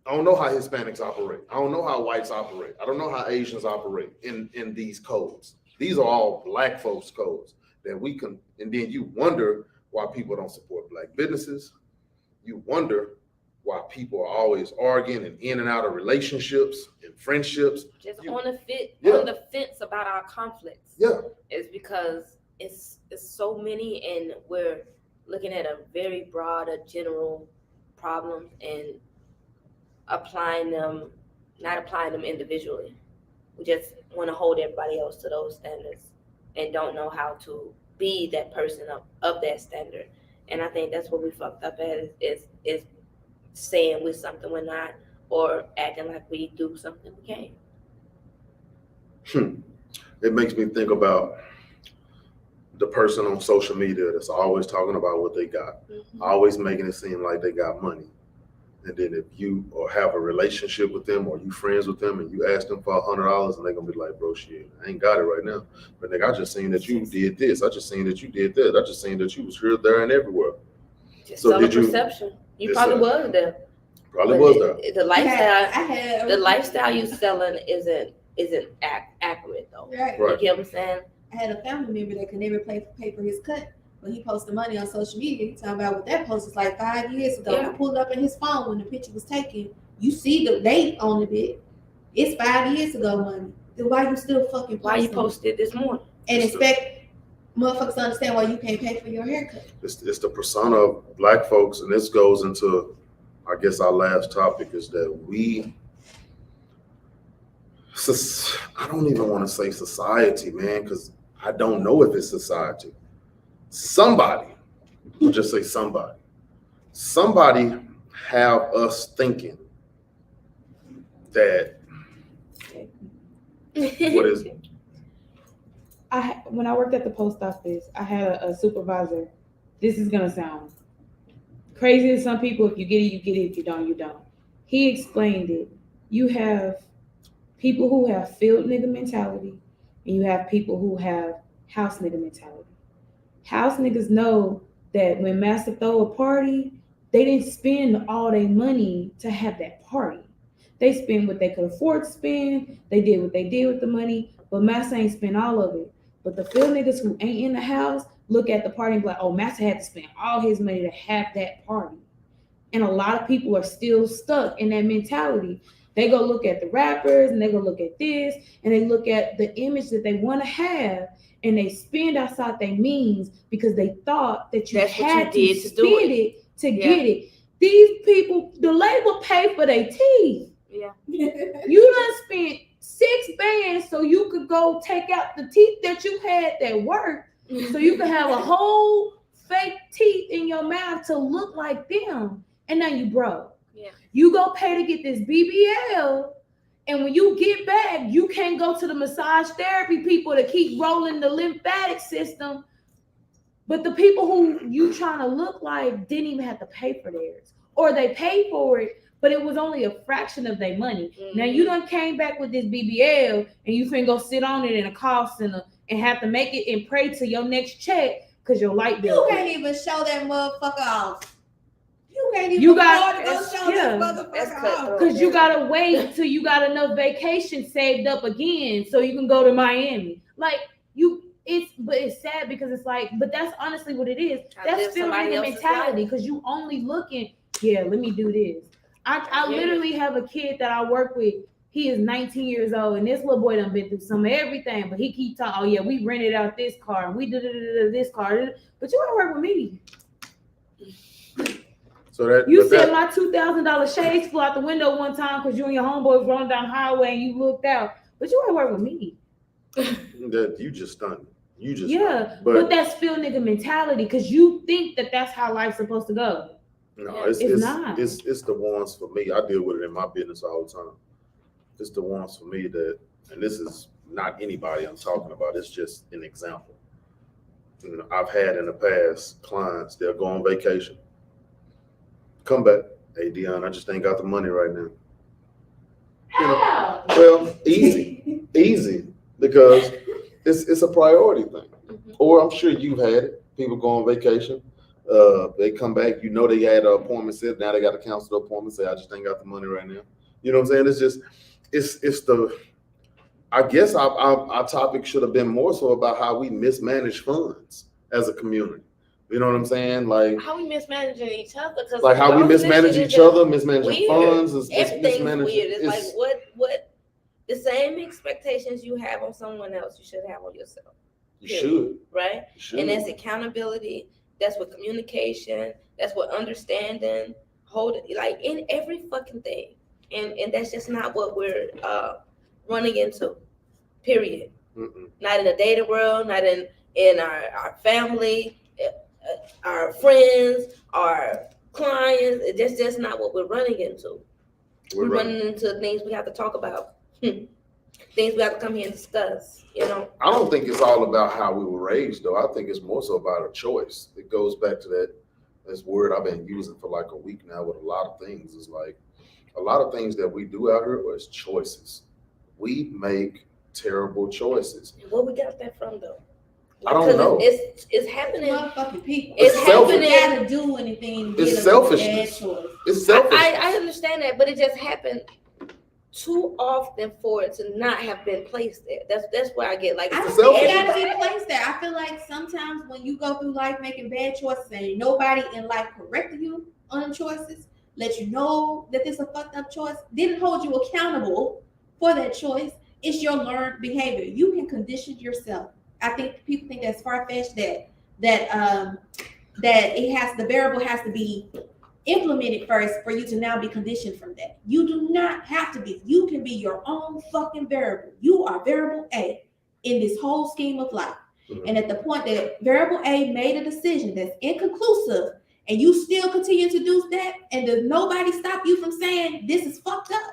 I don't know how Hispanics operate. I don't know how whites operate. I don't know how Asians operate in these codes. These are all Black folks' codes that we can, and then you wonder why people don't support Black businesses. You wonder why people are always arguing and in and out of relationships and friendships. Just on the fence about our conflicts. Yeah. It's because it's so many, and we're looking at a very broad, general problem and not applying them individually. We just want to hold everybody else to those standards and don't know how to be that person of that standard. And I think that's what we fucked up at is saying we're something we're not, or acting like we do something we can't. It makes me think about the person on social media that's always talking about what they got, always making it seem like they got money. And then if you or have a relationship with them or you friends with them and you ask them for $100 and they're gonna be like, bro, shit, I ain't got it right now. But nigga, I just seen that you did this. I just seen that you did that. I just seen that you was here, there, and everywhere. Just So did you? perception. You probably was there. Probably was there. The lifestyle you selling isn't accurate though. Right. You get what I'm saying? I had a family member that could never pay for his cut, but he posted money on social media. He talking about what that post was like 5 years ago. Yeah. He pulled up in his phone when the picture was taken. You see the date on the bit. It's 5 years ago money. Then why you still fucking posting? Why you posted this morning? And expect motherfuckers to understand why you can't pay for your haircut. It's the persona of Black folks, and this goes into, I guess, our last topic is that I don't even want to say society, man, because I don't know if it's society. Somebody, we'll just say somebody have us thinking that, what is it? When I worked at the post office, I had a supervisor. This is gonna sound crazy to some people. If you get it, you get it. If you don't, you don't. He explained it. You have people who have field nigga mentality, and you have people who have house nigga mentality. House niggas know that when Master throw a party, they didn't spend all their money to have that party. They spend what they could afford to spend. They did what they did with the money, but Master ain't spent all of it. But the field niggas who ain't in the house look at the party and be like, oh, Master had to spend all his money to have that party. And a lot of people are still stuck in that mentality. They go look at the rappers and they go look at this and they look at the image that they want to have, and they spend outside their means because they thought that you had to spend it to get it. These people, the label pay for their teeth. Yeah. You done spent 6 bands so you could go take out the teeth that you had that worked, so you could have a whole fake teeth in your mouth to look like them, and now you broke. Yeah. You go pay to get this BBL, and when you get back, you can't go to the massage therapy people to keep rolling the lymphatic system. But the people who you trying to look like didn't even have to pay for theirs, or they paid for it, but it was only a fraction of their money. Mm-hmm. Now you done came back with this BBL, and you finna go sit on it in a call center and have to make it and pray to your next check because your light bill. You can't even show that motherfucker off. You can't even afford to go show that motherfucker off. Because you gotta wait till you got enough vacation saved up again so you can go to Miami. Like it's sad because it's like, but that's honestly what it is. That's still a mentality because you only looking, let me do this. I literally have a kid that I work with. He is 19 years old, and this little boy done been through some of everything, but he keep talking, oh yeah, we rented out this car, and we did this car, but you ain't work with me. So that you said my $2,000 shades flew out the window one time because you and your homeboys rolling down the highway and you looked out, but you ain't work with me. That you just done. But that's field nigga mentality because you think that that's how life's supposed to go. No, Yeah. it's It's it's, not. it's the ones for me. I deal with it in my business all the time. It's the ones for me that, and this is not anybody I'm talking about. It's just an example. You know, I've had in the past clients, they'll go on vacation, come back. Hey, Dion, I just ain't got the money right now. You know, well, easy, because it's a priority thing. Mhm. Or I'm sure you've had it. People go on vacation, they come back. You know they had an appointment set. Now they got to cancel the appointment. Say I just ain't got the money right now. You know what I'm saying? It's just it's the. I guess our topic should have been more so about how we mismanage funds as a community. You know what I'm saying? Like How we mismanaging each other? Because how we mismanage each other, mismanaging funds, Everything's mismanaging. weird. It's like what the same expectations you have on someone else, you should have on yourself. You should. Right? You should. And that's accountability. That's what communication. That's what understanding. Hold like in every fucking thing. And that's just not what we're running into. Period. Mm-mm. Not in the dating world. Not in our family, our friends, our clients. That's just not what we're running into. We're running into things we have to talk about. Things we have to come here and discuss, you know. I don't think it's all about how we were raised, though. I think it's more so about a choice. It goes back to this word I've been using for like a week now with a lot of things. It's like a lot of things that we do out here is choices. We make terrible choices. And where we got that from, though? I don't know. It's happening. Motherfucking people. It's happening. happening. Gotta do anything. It's get a selfishness. bad choice. It's selfish. I understand that, but it just happened too often for it to not have been placed there. That's where I get like I don't it's think it selfish. gotta be placed there. I feel like sometimes when you go through life making bad choices and nobody in life corrected you on the choices, let you know that this is a fucked up choice, didn't hold you accountable for that choice. It's your learned behavior. You can condition yourself. I think people think that's far-fetched that it has the variable has to be implemented first for you to now be conditioned from that. You do not have to be. You can be your own fucking variable. You are variable A in this whole scheme of life. Mhm. And at the point that variable A made a decision that's inconclusive and you still continue to do that and does nobody stop you from saying this is fucked up,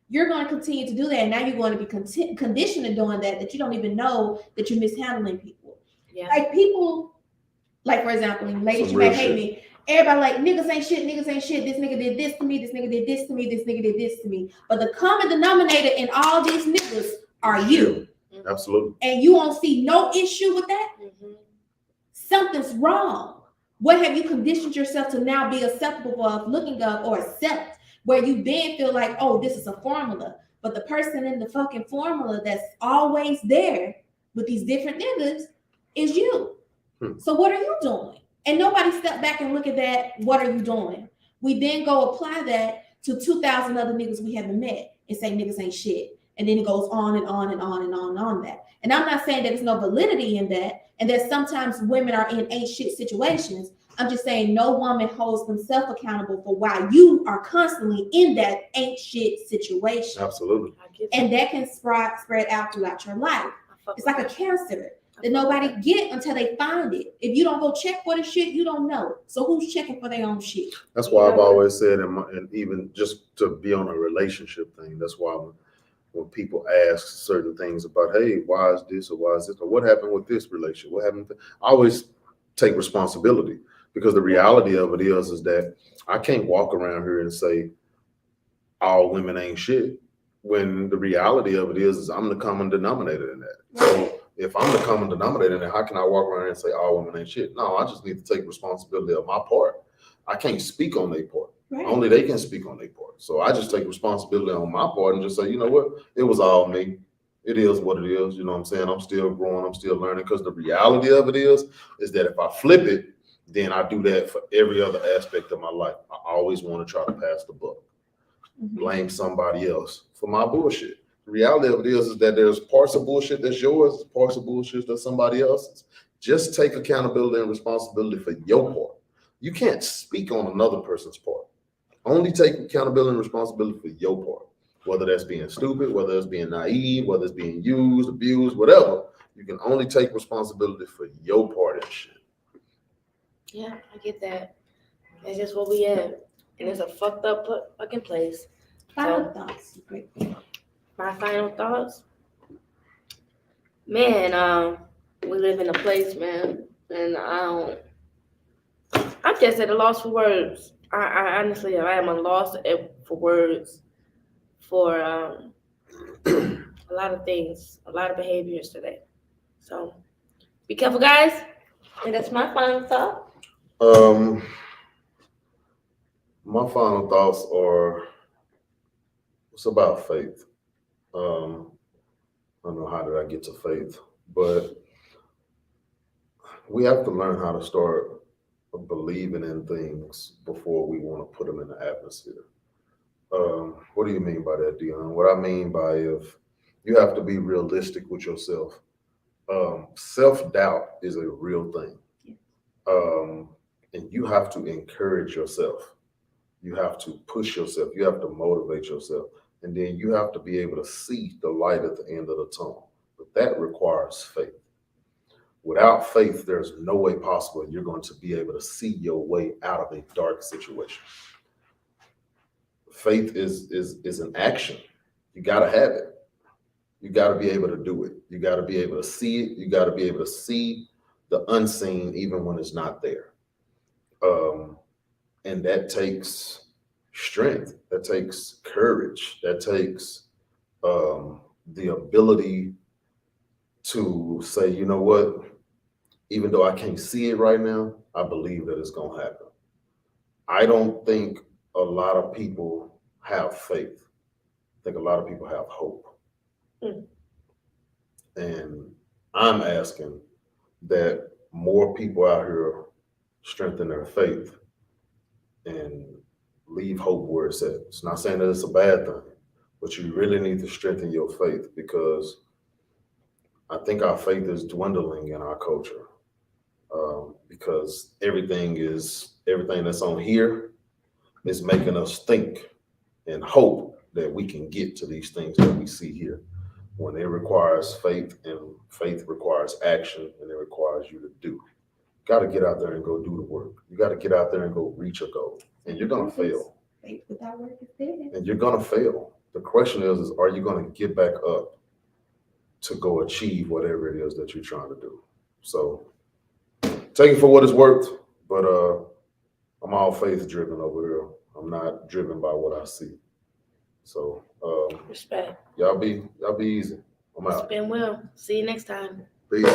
you're going to continue to do that. And now you're going to be conditioned to doing that you don't even know that you're mishandling people. Yeah. Like people, like for example, ladies, Some you may real hate shit. me. Everybody like niggas ain't shit, this nigga did this to me, this nigga did this to me, this nigga did this to me. But the common denominator in all these niggas are you. Absolutely. And you won't see no issue with that. Mm-hmm. Something's wrong. What have you conditioned yourself to now be acceptable of, looking of, or accept, where you then feel like, oh, this is a formula. But the person in the fucking formula that's always there with these different niggas is you. So what are you doing? And nobody step back and look at that. What are you doing? We then go apply that to 2,000 other niggas we haven't met and say niggas ain't shit. And then it goes on and on and on and on and on that. And I'm not saying that there's no validity in that and that sometimes women are in ain't shit situations. I'm just saying no woman holds themselves accountable for why you are constantly in that ain't shit situation. Absolutely. And that can spread out throughout your life. It's like a cancer that nobody get until they find it. If you don't go check for the shit, you don't know. So who's checking for their own shit? That's why I've always said, and even just to be on a relationship thing, that's why when people ask certain things about, hey, why is this or why is this, or what happened with this relationship, what happened, I always take responsibility, because the reality of it is that I can't walk around here and say all women ain't shit, when the reality of it is I'm the common denominator in that. So if I'm the common denominator, then how can I walk around and say all women ain't shit? No, I just need to take responsibility of my part. I can't speak on their part. Right. Only they can speak on their part. So I just take responsibility on my part and just say, you know what? It was all me. It is what it is. You know what I'm saying? I'm still growing. I'm still learning. Because the reality of it is that if I flip it, then I do that for every other aspect of my life. I always want to try to pass the buck. Blame somebody else for my bullshit. The reality of it is that there's parts of bullshit that's yours, parts of bullshit that's somebody else's. Just take accountability and responsibility for your part. You can't speak on another person's part. Only take accountability and responsibility for your part. Whether that's being stupid, whether it's being naive, whether it's being used, abused, whatever. You can only take responsibility for your part in shit. Yeah, I get that. It's just what we at, and it's a fucked up fucking place. Final thoughts. Great. My final thoughts, man. We live in a place, man, and I'm just at a loss for words. I honestly, I am a loss for words for a lot of things, a lot of behaviors today. So be careful, guys. And that's my final thought. My final thoughts are it's about faith. I don't know how did I get to faith, but we have to learn how to start believing in things before we want to put them in the atmosphere. What do you mean by that, Dion? What I mean by if you have to be realistic with yourself. Self-doubt is a real thing. And you have to encourage yourself. You have to push yourself. You have to motivate yourself. And then you have to be able to see the light at the end of the tunnel. But that requires faith. Without faith, there's no way possible you're going to be able to see your way out of a dark situation. Faith is an action. You got to have it. You got to be able to do it. You got to be able to see it. You got to be able to see the unseen even when it's not there. And that takes strength. That takes courage. That takes the ability to say, you know what? Even though I can't see it right now, I believe that it's going to happen. I don't think a lot of people have faith. I think a lot of people have hope. And I'm asking that more people out here strengthen their faith and leave hope where it's at. It's not saying that it's a bad thing, but you really need to strengthen your faith because I think our faith is dwindling in our culture because everything that's on here is making us think and hope that we can get to these things that we see here. When it requires faith, and faith requires action, and it requires you to do. You got to get out there and go do the work. You got to get out there and go reach a goal, and you're gonna fail. Faith without work is dead. And you're gonna fail. The question is are you gonna get back up to go achieve whatever it is that you're trying to do? So take it for what it's worth, but I'm all faith driven over here. I'm not driven by what I see. So Respect. y'all be easy. I'm It's out. been well. See you next time. Peace.